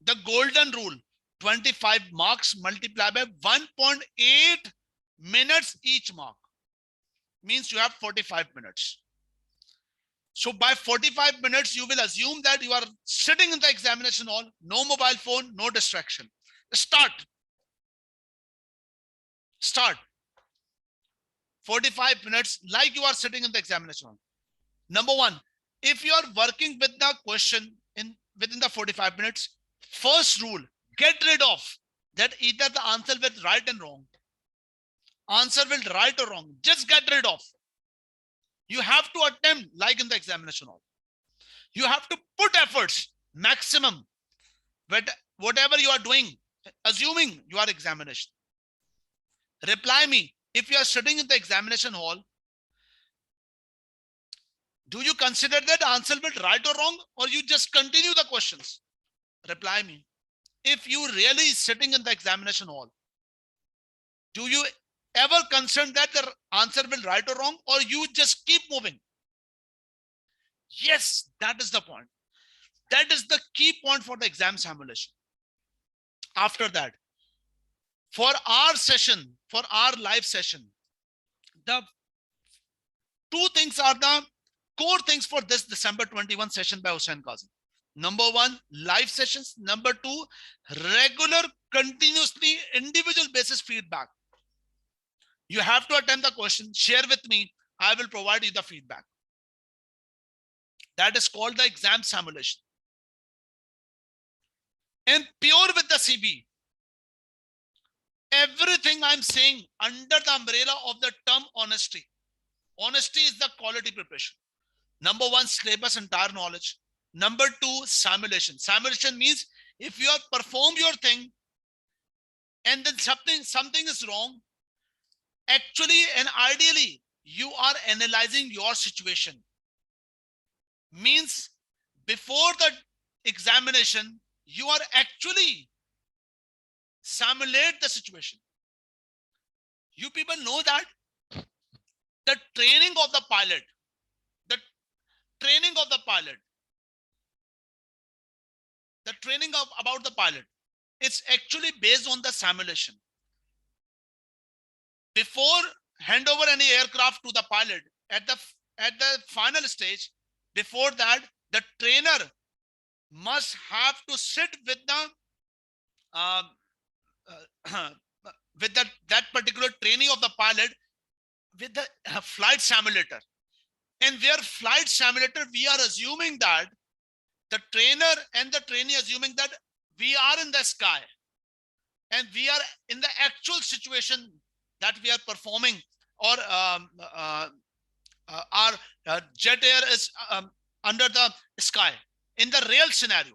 the golden rule, 25 marks multiplied by 1.8 minutes each mark means you have 45 minutes. So by 45 minutes, you will assume that you are sitting in the examination hall, no mobile phone, no distraction. Start. 45 minutes like you are sitting in the examination hall. Number one, if you are working with the question within the 45 minutes, first rule, get rid of that either the answer will right and wrong. Answer will right or wrong. Just get rid of. You have to attempt like in the examination hall. You have to put efforts, maximum, but whatever you are doing, assuming you are examination. Reply me. If you are sitting in the examination hall, do you consider that answer will right or wrong, or you just continue the questions? Reply me. If you really sitting in the examination hall, do you ever consider that the answer will right or wrong, or you just keep moving? Yes, that is the point. That is the key point for the exam simulation. After that, for our session, for our live session, the 2 things are the core things for this December 21 session by Hussain Kazim. Number one, live sessions. Number two, regular, continuously individual basis feedback. You have to attempt the question, share with me, I will provide you the feedback. That is called the exam simulation. And pure with the CB. Everything I'm saying under the umbrella of the term honesty. Honesty is the quality preparation. Number one, syllabus entire knowledge. Number two, simulation. Simulation means if you have performed your thing and then something is wrong, actually and ideally, you are analyzing your situation. Means before the examination, you are actually simulate the situation. You people know that the training of the pilot, the training of the pilot, the training of about the pilot, it's actually based on the simulation. Before hand over any aircraft to the pilot, at the final stage, before that, the trainer must have to sit with the with that particular training of the pilot with the flight simulator. And where flight simulator, we are assuming that the trainer and the trainee assuming that we are in the sky and we are in the actual situation that we are performing, or our jet air is under the sky in the real scenario.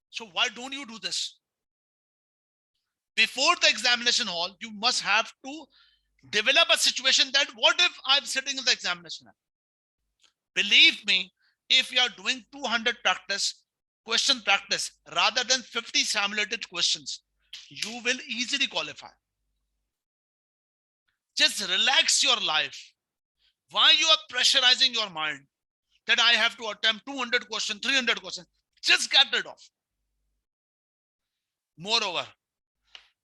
So why don't you do this? Before the examination hall, you must have to develop a situation that what if I'm sitting in the examination hall? Believe me, if you are doing 200 question practice rather than 50 simulated questions, you will easily qualify. Just relax your life. Why you are pressurizing your mind that I have to attempt 200 questions, 300 questions? Just get rid of. Moreover,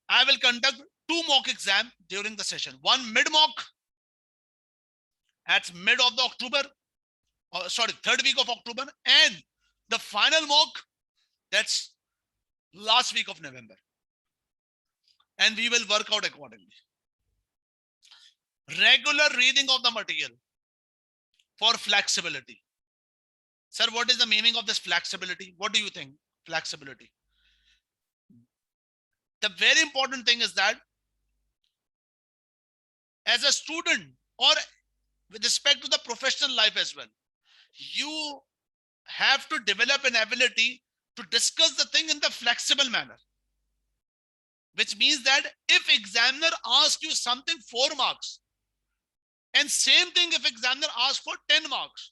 I will conduct 2 mock exams during the session. One mid mock at mid of the October, or sorry, 3rd week of October, and the final mock, that's last week of November. And we will work out accordingly. Regular reading of the material for flexibility. Sir, what is the meaning of this flexibility? What do you think? Flexibility. The very important thing is that as a student, or with respect to the professional life as well, you have to develop an ability to discuss the thing in the flexible manner. Which means that if examiner asks you something 4 marks, and same thing if examiner asks for 10 marks,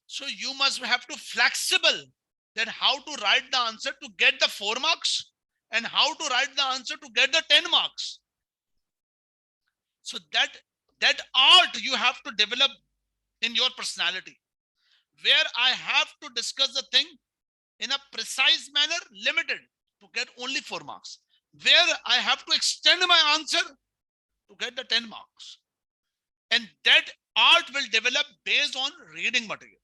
so you must have to flexible that how to write the answer to get the 4 marks and how to write the answer to get the 10 marks. So that art you have to develop in your personality, where I have to discuss the thing in a precise manner, limited to get only 4 marks, where I have to extend my answer to get the 10 marks. And that art will develop based on reading material.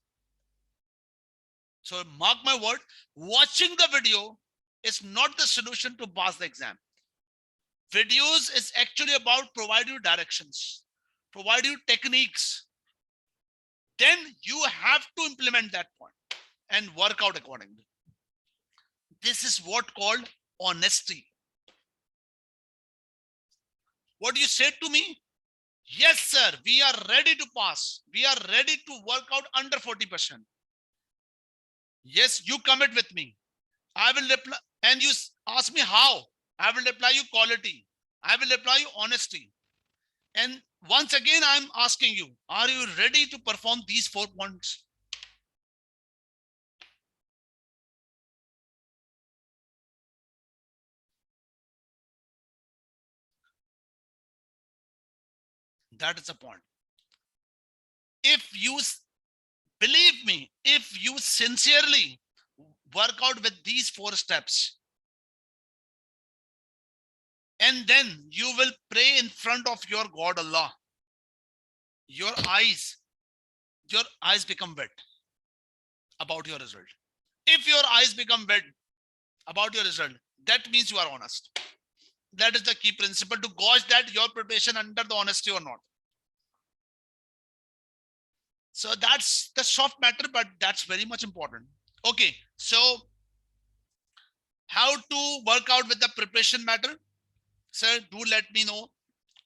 So mark my word, watching the video is not the solution to pass the exam. Videos is actually about provide you directions, provide you techniques. Then you have to implement that point and work out accordingly. This is what called honesty. What you said to me? Yes, sir, we are ready to pass. We are ready to work out under 40%. Yes, you commit with me. I will reply, and you ask me how. I will reply you quality. I will reply you honesty. And once again, I'm asking you, are you ready to perform these 4 points? That is the point. If you, believe me, if you sincerely work out with these 4 steps, and then you will pray in front of your God Allah, your eyes become wet about your result. If your eyes become wet about your result, that means you are honest. That is the key principle, to gauge that your preparation under the honesty or not. So that's the soft matter, but that's very much important. Okay, so how to work out with the preparation matter? Sir, do let me know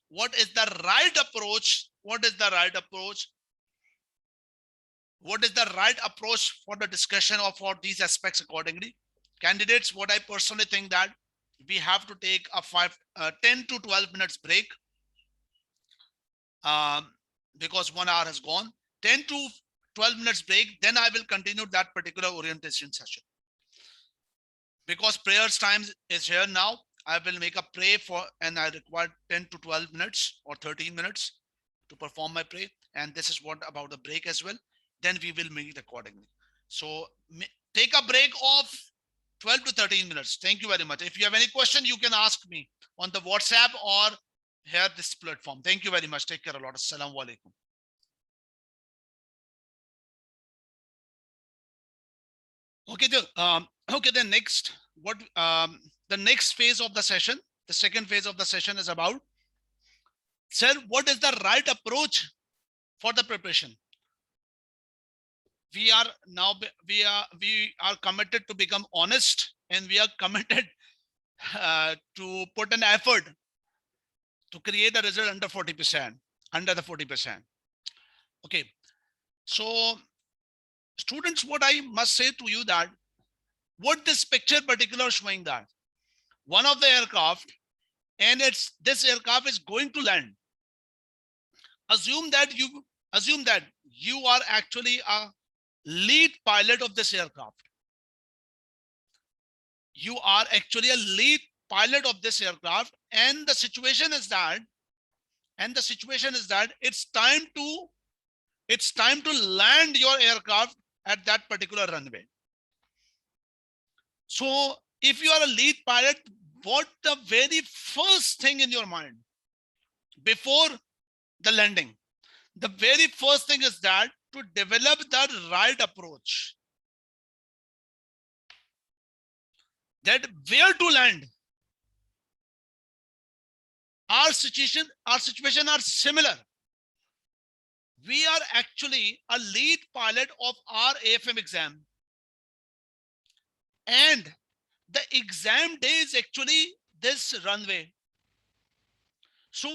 what is the right approach. What is the right approach? What is the right approach for the discussion of all these aspects accordingly? Candidates, what I personally think that we have to take a 10 to 12 minutes break, because 1 hour has gone. 10 to 12 minutes break, then I will continue that particular orientation session. Because prayers time is here now, I will make a pray for, and I require 10 to 12 minutes or 13 minutes to perform my pray. And this is what about the break as well. Then we will meet accordingly. So take a break of 12 to 13 minutes. Thank you very much. If you have any question, you can ask me on the WhatsApp or here this platform. Thank you very much. Take care a lot. Assalamu alaikum. Okay, then next, the next phase of the session, the second phase of the session is about, sir, what is the right approach for the preparation? We are committed to become honest, and we are committed to put an effort to create a result under 40%, under the 40%. Okay, so students, what I must say to you that what this picture particular showing that one of the aircraft, and this aircraft is going to land. Assume that you are actually a lead pilot of this aircraft. You are actually a lead pilot of this aircraft, and the situation is that it's time to land your aircraft at that particular runway. So if you are a lead pilot, what the very first thing in your mind before the landing, the very first thing is that to develop that right approach, that where to land. Our situation are similar. We are actually a lead pilot of our AFM exam, and the exam day is actually this runway. So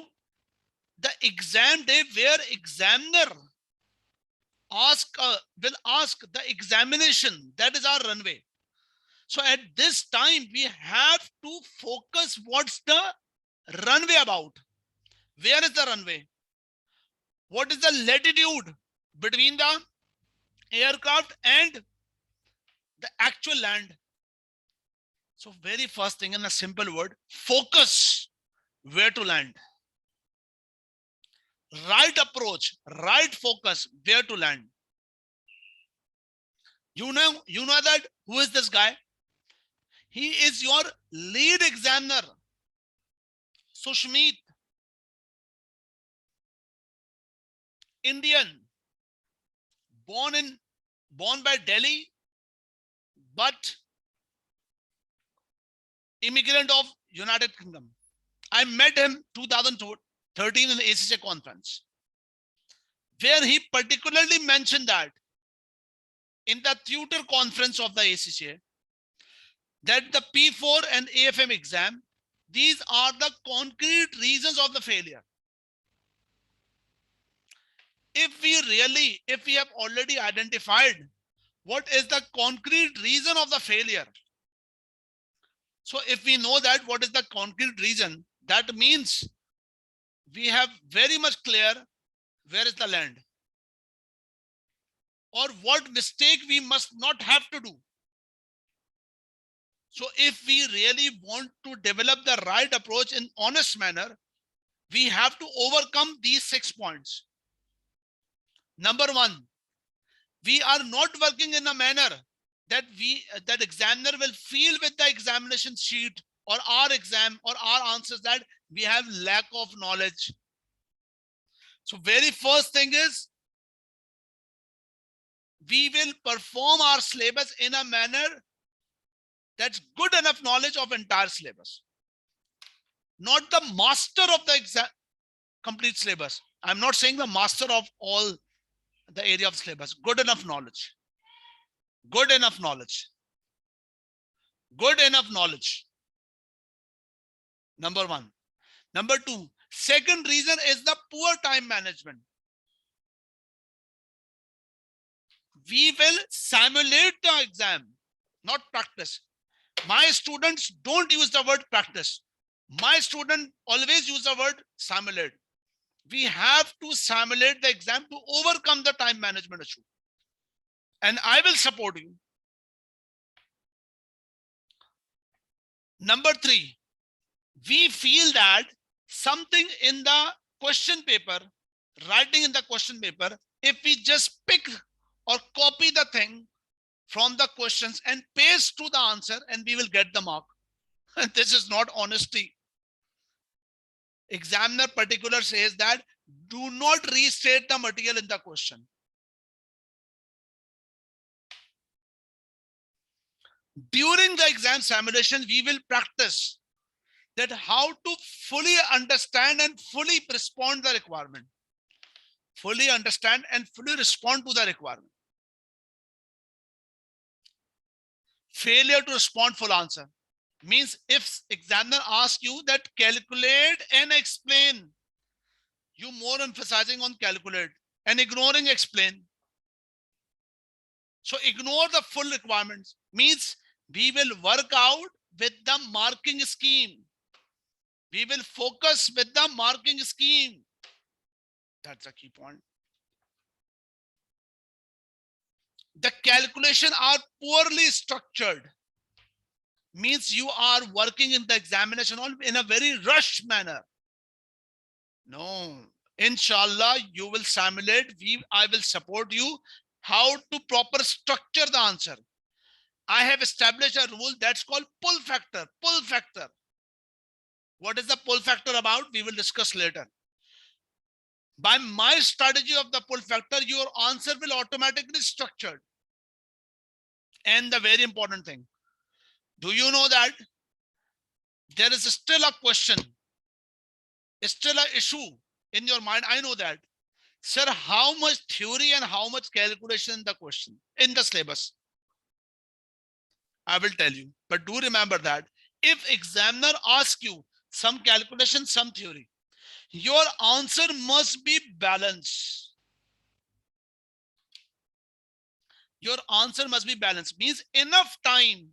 the exam day where examiner will ask the examination, that is our runway. So at this time we have to focus what's the runway about. Where is the runway? What is the latitude between the aircraft and the actual land? So very first thing, in a simple word, focus where to land. Right approach, right focus, where to land. You know that who is this guy? He is your lead examiner, Sushmeet, Indian, born by Delhi, but immigrant of United Kingdom. I met him 2013 in the ACCA conference, where he particularly mentioned that in the tutor conference of the ACCA, that the P4 and AFM exam, these are the concrete reasons of the failure. If we have already identified what is the concrete reason of the failure, so if we know that what is the concrete reason, that means we have very much clear where is the land, or what mistake we must not have to do. So if we really want to develop the right approach in honest manner, we have to overcome these 6 points. Number one, we are not working in a manner that examiner will feel with the examination sheet or our exam or our answers that we have lack of knowledge. So very first thing is, we will perform our syllabus in a manner that's good enough knowledge of entire syllabus, not the master of the complete syllabus. I'm not saying the master of all the area of syllabus. Good enough knowledge. Good enough knowledge. Good enough knowledge. Number one. Number two, second reason is the poor time management. We will simulate the exam, not practice. My students don't use the word practice. My student always use the word simulate. We have to simulate the exam to overcome the time management issue. And I will support you. Number three, We feel that something in the question paper, writing in the question paper, if we just pick or copy the thing from the questions and paste to the answer, and we will get the mark. And this is not honesty. Examiner particular says that do not restate the material in the question. During the exam simulation, we will practice that how to fully understand and fully respond to the requirement. Fully understand and fully respond to the requirement. Failure to respond full answer means if examiner asks you that calculate and explain, you more emphasizing on calculate and ignoring explain. So ignore the full requirements means we will work out with the marking scheme. We will focus with the marking scheme. That's a key point. The calculation are poorly structured means you are working in the examination in a very rushed manner. No, inshallah, you will simulate. I will support you how to proper structure the answer. I have established a rule that's called pull factor. Pull factor. What is the pull factor about? We will discuss later. By my strategy of the pull factor, your answer will automatically structured. And the very important thing, do you know that there is still a question, still an issue in your mind? I know that. Sir, how much theory and how much calculation in the question, in the syllabus? I will tell you, but do remember that if examiner asks you some calculation, some theory, your answer must be balanced. Your answer must be balanced means enough time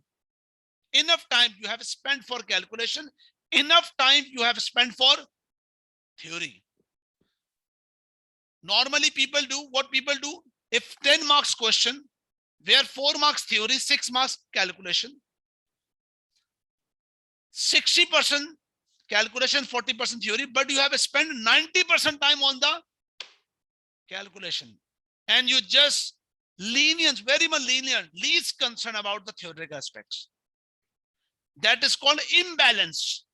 you have spent for calculation, enough time you have spent for theory. Normally people do what people do. If 10 marks question, where 4 marks theory, 6 marks calculation, 60% calculation, 40% theory, but you have spent 90% time on the calculation. And you just lenient, very much lenient, least concern about the theoretical aspects. That is called imbalance.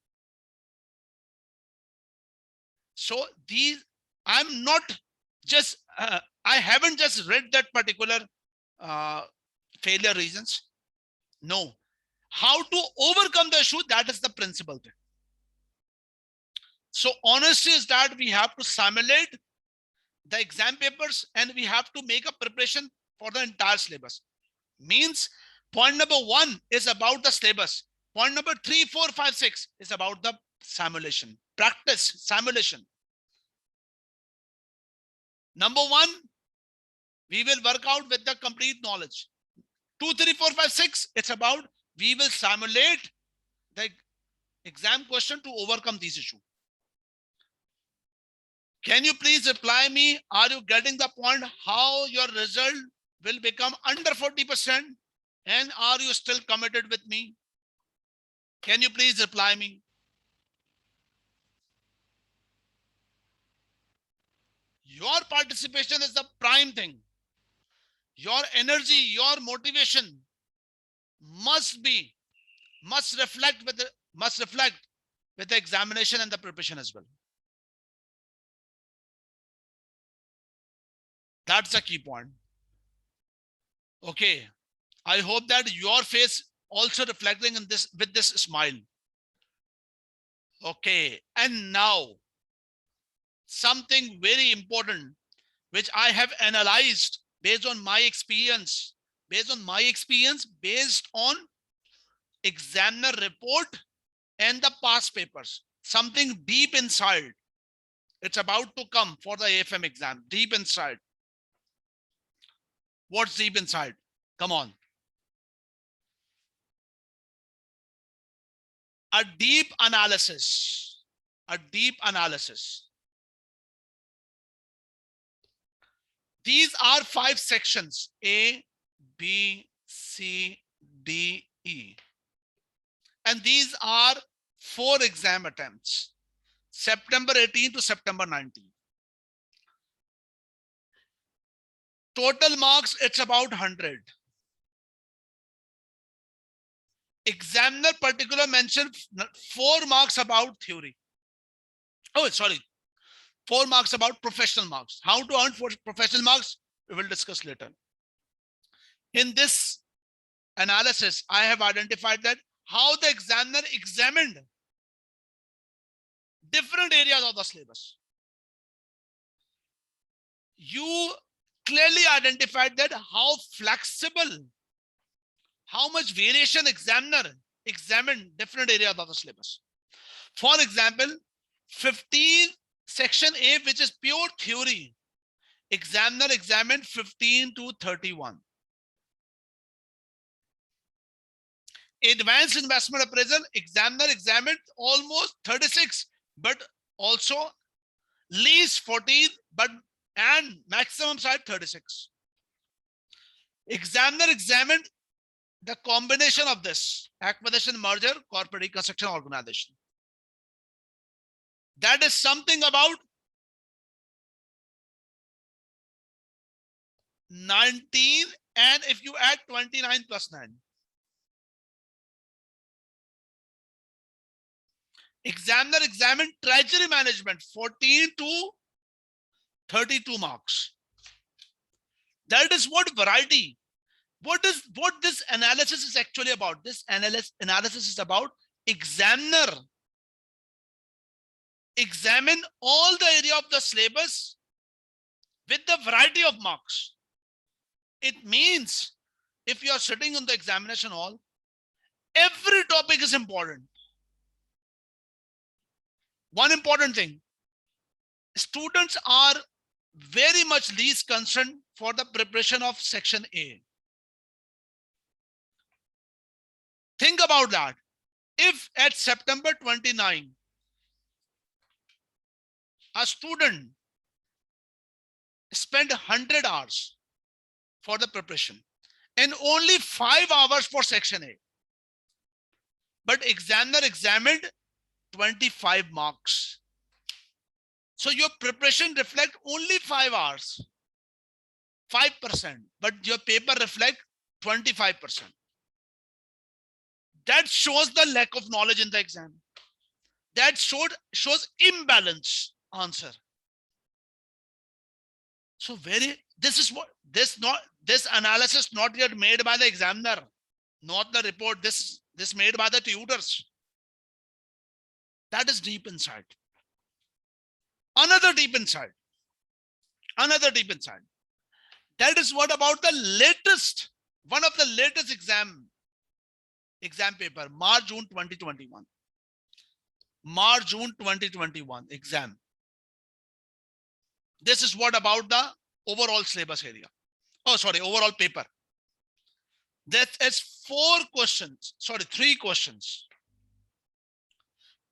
So these, I'm not just, I haven't just read that particular failure reasons. No, how to overcome the issue, that is the principal thing. So honesty is that we have to simulate the exam papers and we have to make a preparation for the entire syllabus. Means point number 1 is about the syllabus. Point number 3, 4, 5, 6 is about the simulation, practice, simulation. Number 1, we will work out with the complete knowledge. 2, 3, 4, 5, 6, it's about we will simulate the exam question to overcome this issue. Can you please reply me? Are you getting the point how your result will become under 40%? And are you still committed with me? Can you please reply me? Your participation is the prime thing. Your energy, your motivation must reflect with the examination and the preparation as well. That's a key point. Okay, I hope that your face also reflecting in this with this smile. Okay, and now something very important which I have analyzed based on my experience, based on examiner report and the past papers, something deep inside. It's about to come for the AFM exam, deep inside. What's deep inside? Come on. A deep analysis. These are 5 sections, A, B, C, D, E. And these are 4 exam attempts, September 18 to September 19. Total marks, it's about 100. Examiner particular mentioned 4 marks about theory. Oh, sorry. 4 marks about professional marks. How to earn professional marks, we will discuss later. In this analysis, I have identified that how the examiner examined different areas of the syllabus. You clearly identified that how flexible, how much variation examiner examined different areas of the syllabus. For example, 15 section A, which is pure theory, examiner examined 15 to 31. Advanced investment appraisal, examiner examined almost 36, but also least 14, but and maximum side 36. Examiner examined the combination of this acquisition, merger, corporate reconstruction, organization. That is something about 19, and if you add 29 plus 9. Examiner examined treasury management 14 to 32 marks. That is what variety. What this analysis is actually about? This analysis is about examiner examine all the area of the syllabus with the variety of marks. It means if you are sitting on the examination hall, every topic is important. One important thing, students are very much least concerned for the preparation of section A. Think about that. If at September 29, a student spent 100 hours for the preparation and only 5 hours for section A, but examiner examined 25 marks. So your preparation reflect only 5 hours, 5%, but your paper reflect 25%. That shows the lack of knowledge in the exam. That shows imbalance answer. So this analysis not yet made by the examiner, not the report. This made by the tutors. That is deep inside. Another deep inside. That is what about the latest, one of the latest exam paper, March-June 2021. March-June 2021 exam. This is what about the overall syllabus area. Oh, sorry, overall paper. That is 3 questions.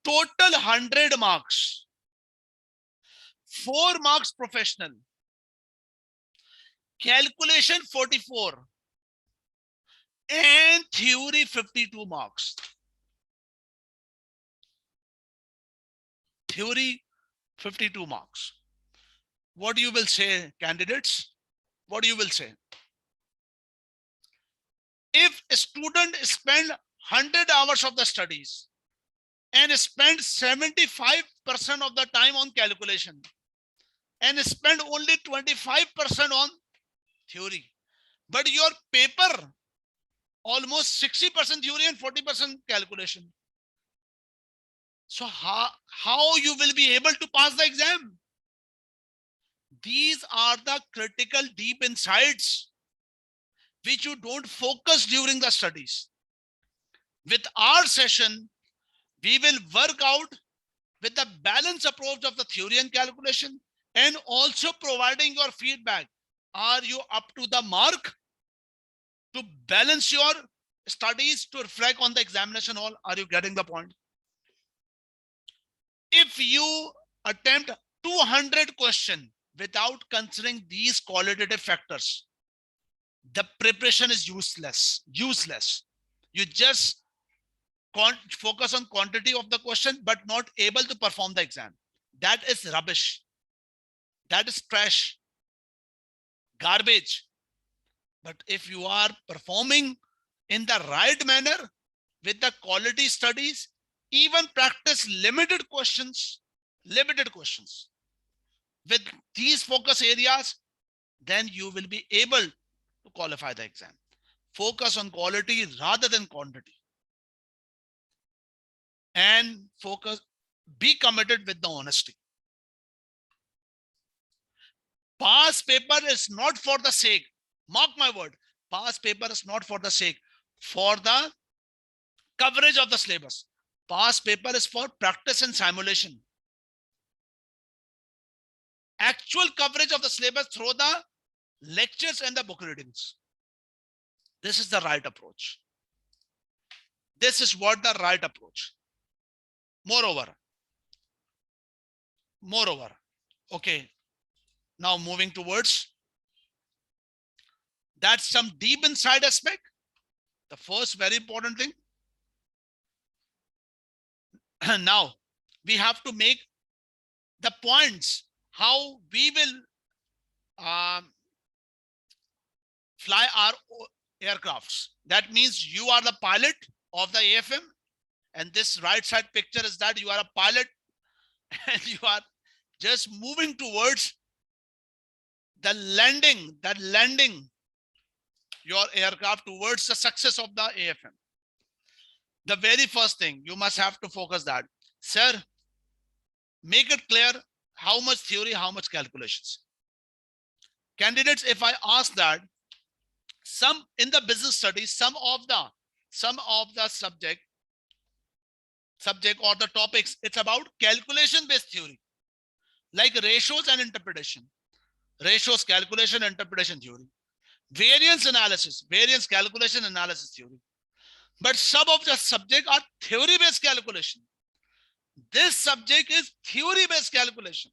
Total 100 marks. 4 marks professional. Calculation 44. And theory 52 marks. Theory 52 marks. What you will say, candidates? What you will say? If a student spend 100 hours of the studies and spend 75% of the time on calculation and spend only 25% on theory, but your paper almost 60% theory and 40% calculation. So how you will be able to pass the exam? These are the critical deep insights which you don't focus during the studies. With our session, we will work out with the balanced approach of the theory and calculation, and also providing your feedback. Are you up to the mark to balance your studies to reflect on the examination hall? Are you getting the point? If you attempt 200 questions without considering these qualitative factors, the preparation is useless. You just focus on quantity of the question, but not able to perform the exam. That is rubbish. That is trash, garbage. But if you are performing in the right manner with the quality studies, even practice limited questions with these focus areas, then you will be able to qualify the exam. Focus on quality rather than quantity. And be committed with the honesty. Past paper is not for the sake, mark my word, past paper is not for the sake, for the coverage of the syllabus. Past paper is for practice and simulation. Actual coverage of the syllabus through the lectures and the book readings. This is the right approach. This is what the right approach. Moreover, okay, now moving towards, that's some deep inside aspect. The first very important thing. Now we have to make the points how we will fly our aircrafts. That means you are the pilot of the AFM, and this right side picture is that you are a pilot and you are just moving towards the landing your aircraft towards the success of the AFM. The very first thing you must have to focus that, sir, make it clear how much theory, how much calculations. Candidates, if I ask that, some in the business studies, some of the subject or the topics, it's about calculation based theory, like ratios and interpretation. Ratios, calculation, interpretation theory. Variance analysis, variance calculation analysis theory. But some of the subject are theory based calculation. This subject is theory based calculation.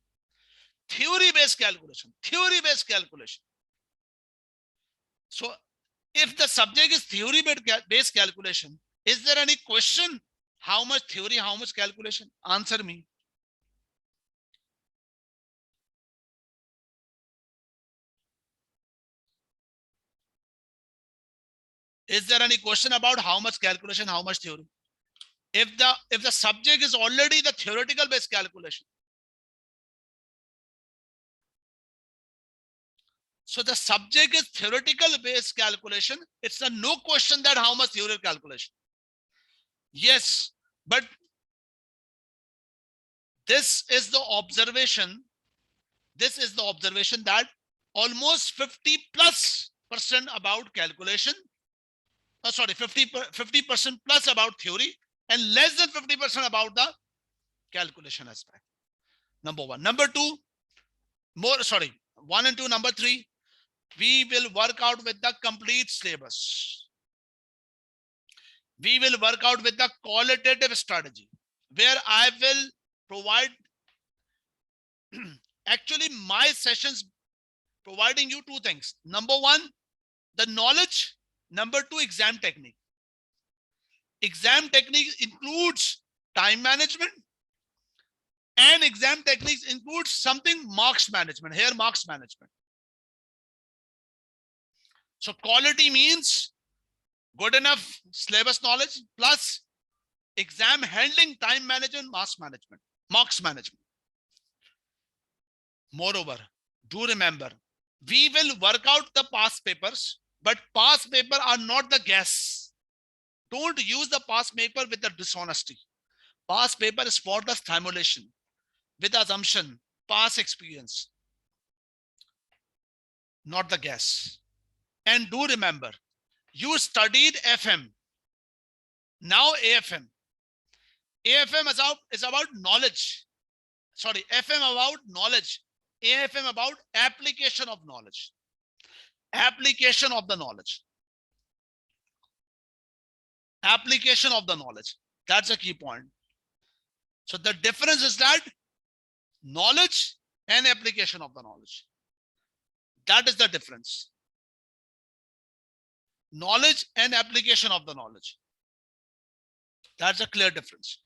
Theory based calculation. Theory based calculation. So if the subject is theory based calculation, is there any question? How much theory, how much calculation? Answer me. Is there any question about how much calculation, how much theory? If the subject is already the theoretical based calculation, so the subject is theoretical based calculation, it's a no question that how much theoretical calculation. Yes, but this is the observation that almost 50+% about calculation, 50% plus about theory, and less than 50% about the calculation aspect. Number one. Number two, 1 and 2. Number 3, we will work out with the complete syllabus. We will work out with the qualitative strategy, where I will provide actually my sessions providing you 2 things. Number 1, the knowledge. Number 2, exam technique. Exam technique includes time management, and exam techniques includes something marks management. Here, marks management. So quality means good enough syllabus knowledge plus exam handling, time management, marks management. Moreover, do remember, we will work out the past papers, but past paper are not the guess. Don't use the past paper with the dishonesty. Past paper is for the simulation with assumption, past experience, not the guess. And do remember, you studied FM, now AFM. AFM is about knowledge. Sorry, FM about knowledge. AFM about application of knowledge. Application of the knowledge. Application of the knowledge. That's a key point. So the difference is that knowledge and application of the knowledge. That is the difference. Knowledge and application of the knowledge. That's a clear difference.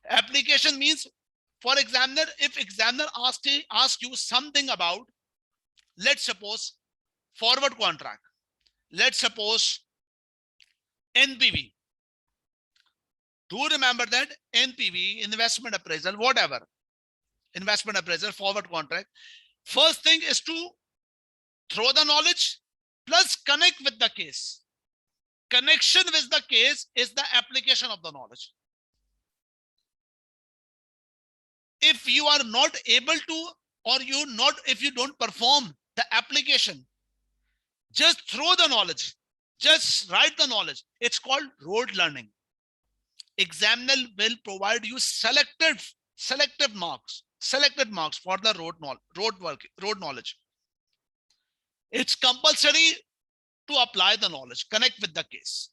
Application means, for examiner, if examiner asks you something about, let's suppose, forward contract, let's suppose NPV. Do remember that NPV, investment appraisal, whatever, investment appraisal, forward contract. First thing is to throw the knowledge plus connect with the case. Connection with the case is the application of the knowledge. If you are not able to, or if you don't perform the application, just throw the knowledge, just write the knowledge. It's called rote learning. Examiner will provide you selected marks for the rote knowledge. It's compulsory to apply the knowledge, connect with the case.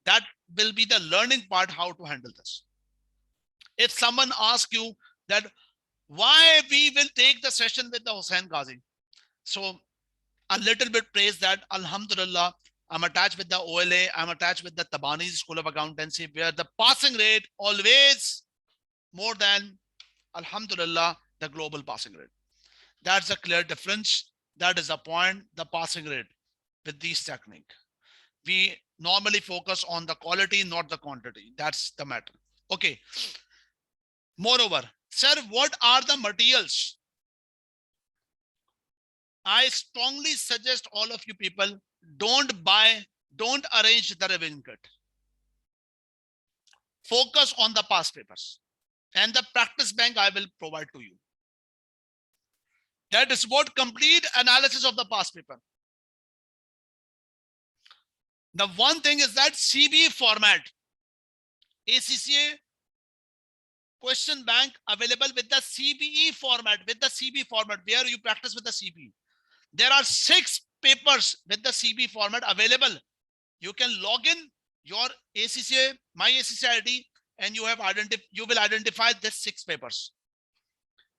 That will be the learning part, how to handle this. If someone asks you that why we will take the session with the Hussain Ghazi, so a little bit praise that Alhamdulillah, I'm attached with the OLA, I'm attached with the Tabani School of Accountancy, where the passing rate always more than, Alhamdulillah, the global passing rate. That's a clear difference. That is the point, the passing rate with this technique. We normally focus on the quality, not the quantity. That's the matter. Okay. Moreover, sir, what are the materials? I strongly suggest all of you people, don't arrange the revision kit. Focus on the past papers, and the practice bank I will provide to you. That is what complete analysis of the past paper. The one thing is that CBE format, ACCA question bank available with the CBE format, where you practice with the CBE. There are 6 papers with the CBE format available. You can log in your ACCA, my ACCA ID, and you will identify these 6 papers.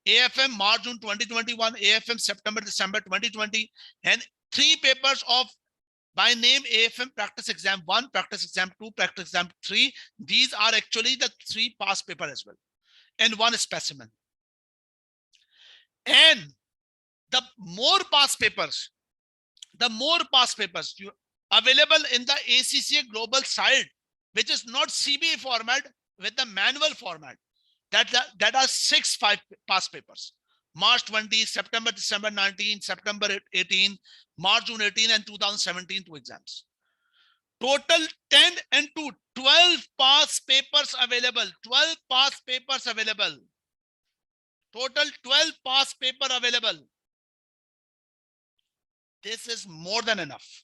AFM March, June 2021, AFM September, December 2020, and 3 papers of by name AFM practice exam 1, practice exam 2, practice exam 3. These are actually the 3 past paper as well, and 1 specimen. And the more past papers you available in the ACCA global site, which is not CBE format with the manual format. That are 6 past papers. March 20, September, December 19, September 18, March, June 18, and 2017 2 exams. Total 10 and 2, 12 past papers available. 12 past papers available. Total 12 past paper available. This is more than enough.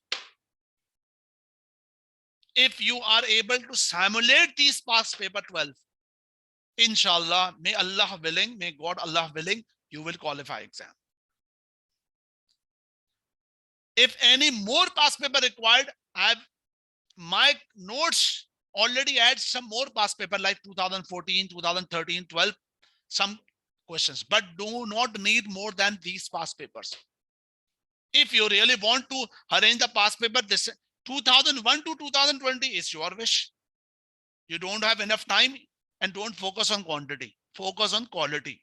If you are able to simulate these past paper 12, inshallah, may Allah willing, may God Allah willing, you will qualify exam. If any more past paper required, I have my notes already add some more past paper like 2014, 2013, 12, some questions, but do not need more than these past papers. If you really want to arrange the past paper, this 2001 to 2020 is your wish. You don't have enough time, and don't focus on quantity, focus on quality.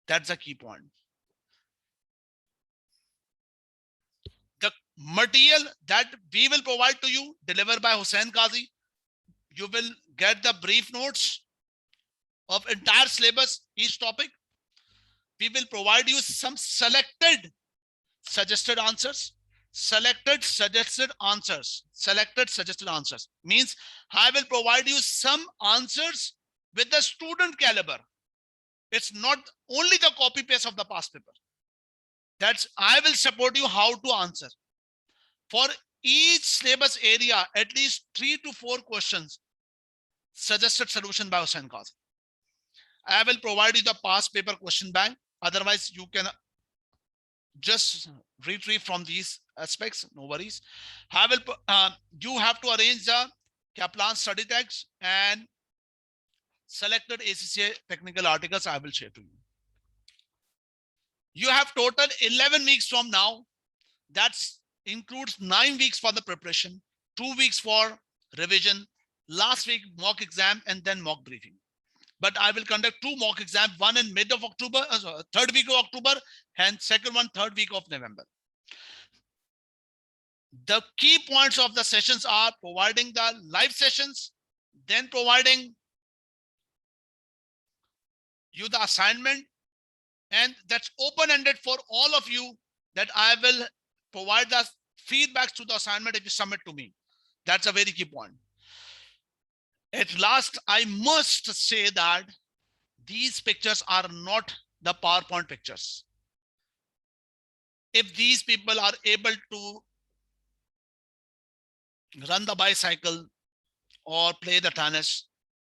That's a key point. The material that we will provide to you, delivered by Hussain Ghazi, you will get the brief notes of entire syllabus, each topic. We will provide you some selected suggested answers. Selected suggested answers means I will provide you some answers with the student caliber. It's not only the copy paste of the past paper. That's I will support you how to answer. For each syllabus area, at least 3 to 4 questions, suggested solution by Hussain Ghazi. I will provide you the past paper question bank. Otherwise, you can just retrieve from these aspects, no worries. I will you have to arrange the Kaplan study text and selected ACCA technical articles I will share to you. You have total 11 weeks from now. That includes 9 weeks for the preparation, 2 weeks for revision, last week mock exam and then mock briefing. But I will conduct 2 mock exams, one in mid of October, third week of October, and second one, third week of November. The key points of the sessions are providing the live sessions, then providing you the assignment, and that's open-ended for all of you, that I will provide the feedbacks to the assignment if you submit to me. That's a very key point. At last, I must say that these pictures are not the PowerPoint pictures. If these people are able to run the bicycle or play the tennis,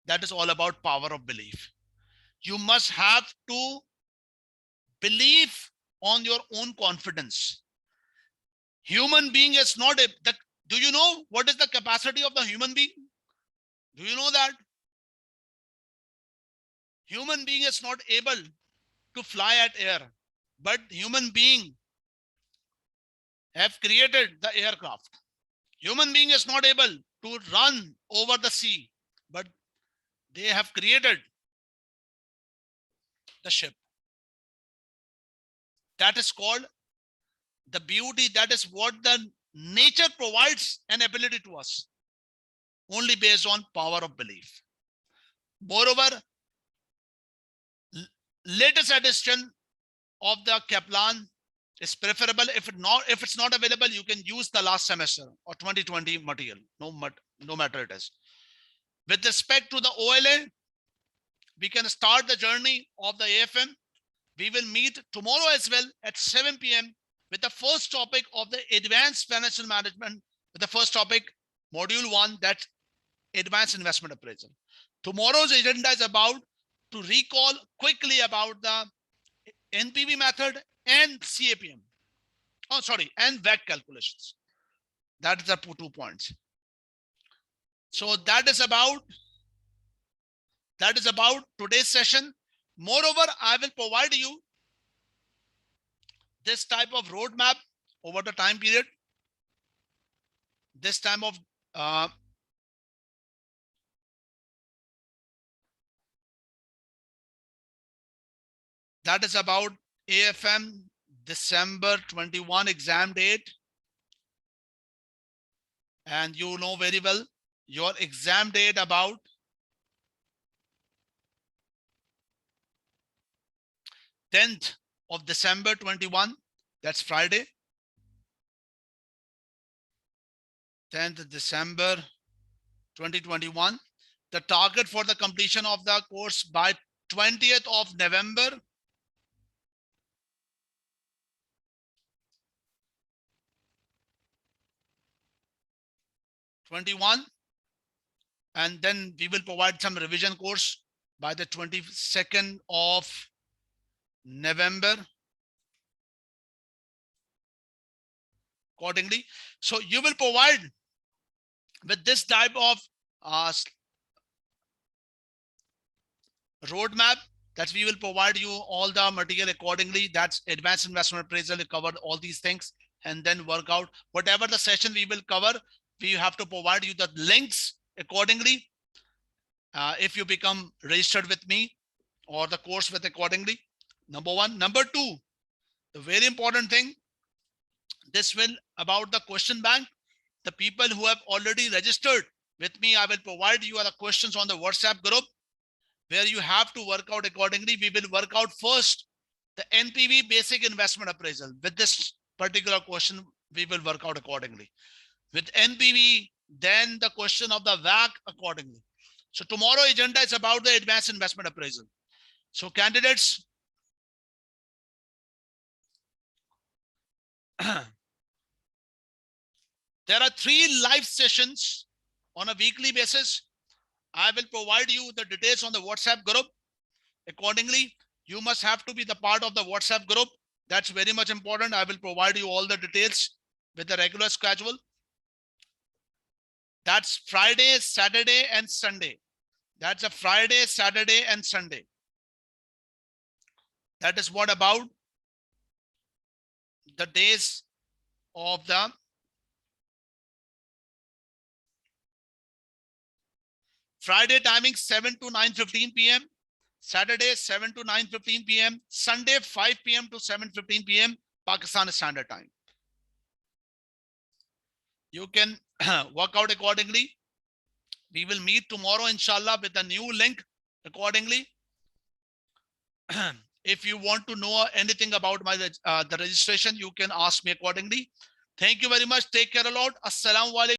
that is all about power of belief. You must have to believe on your own confidence. Human being is not a, do you know what is the capacity of the human being? Do you know that? Human being is not able to fly at air, but human being have created the aircraft. Human being is not able to run over the sea, but they have created the ship. That is called the beauty. That is what the nature provides an ability to us, only based on power of belief. Moreover, latest edition of the Kaplan is preferable. If it's not available, you can use the last semester or 2020 material, no matter it is. With respect to the OLA, we can start the journey of the AFM. We will meet tomorrow as well at 7 p.m. with the first topic of the advanced financial management, with the first topic, module 1, that's advanced investment appraisal. Tomorrow's agenda is about to recall quickly about the NPV method and CAPM. Oh, sorry, and WACC calculations. That is the 2 points. So that is about today's session. Moreover, I will provide you this type of roadmap over the time period. This time of that is about AFM December 21 exam date. And you know very well your exam date about 10th of December 21. That's Friday. 10th December 2021. The target for the completion of the course by 20th of November. And then we will provide some revision course by the 22nd of November accordingly. So you will provide with this type of roadmap, that we will provide you all the material accordingly. That's advanced investment appraisal. We covered all these things, and then work out whatever the session we will cover. We have to provide you the links accordingly. If you become registered with me or the course with accordingly, number 1. Number 2, the very important thing, this will about the question bank. The people who have already registered with me, I will provide you the questions on the WhatsApp group, where you have to work out accordingly. We will work out first the NPV basic investment appraisal. With this particular question, we will work out accordingly. With NPV, then the question of the WACC accordingly. So tomorrow agenda is about the advanced investment appraisal. So candidates, there are 3 live sessions on a weekly basis. I will provide you the details on the WhatsApp group. Accordingly, you must have to be the part of the WhatsApp group. That's very much important. I will provide you all the details with the regular schedule. That's Friday, Saturday, and Sunday. That's a Friday, Saturday, and Sunday. That is what about the days of the Friday timing 7 to 9:15 p.m. Saturday 7 to 9:15 p.m. Sunday 5 p.m. to 7:15 p.m. Pakistan Standard Time. You can work out accordingly. We will meet tomorrow, inshallah, with a new link accordingly. If you want to know anything about the registration, you can ask me accordingly. Thank you very much. Take care a lot. Assalamu alaikum.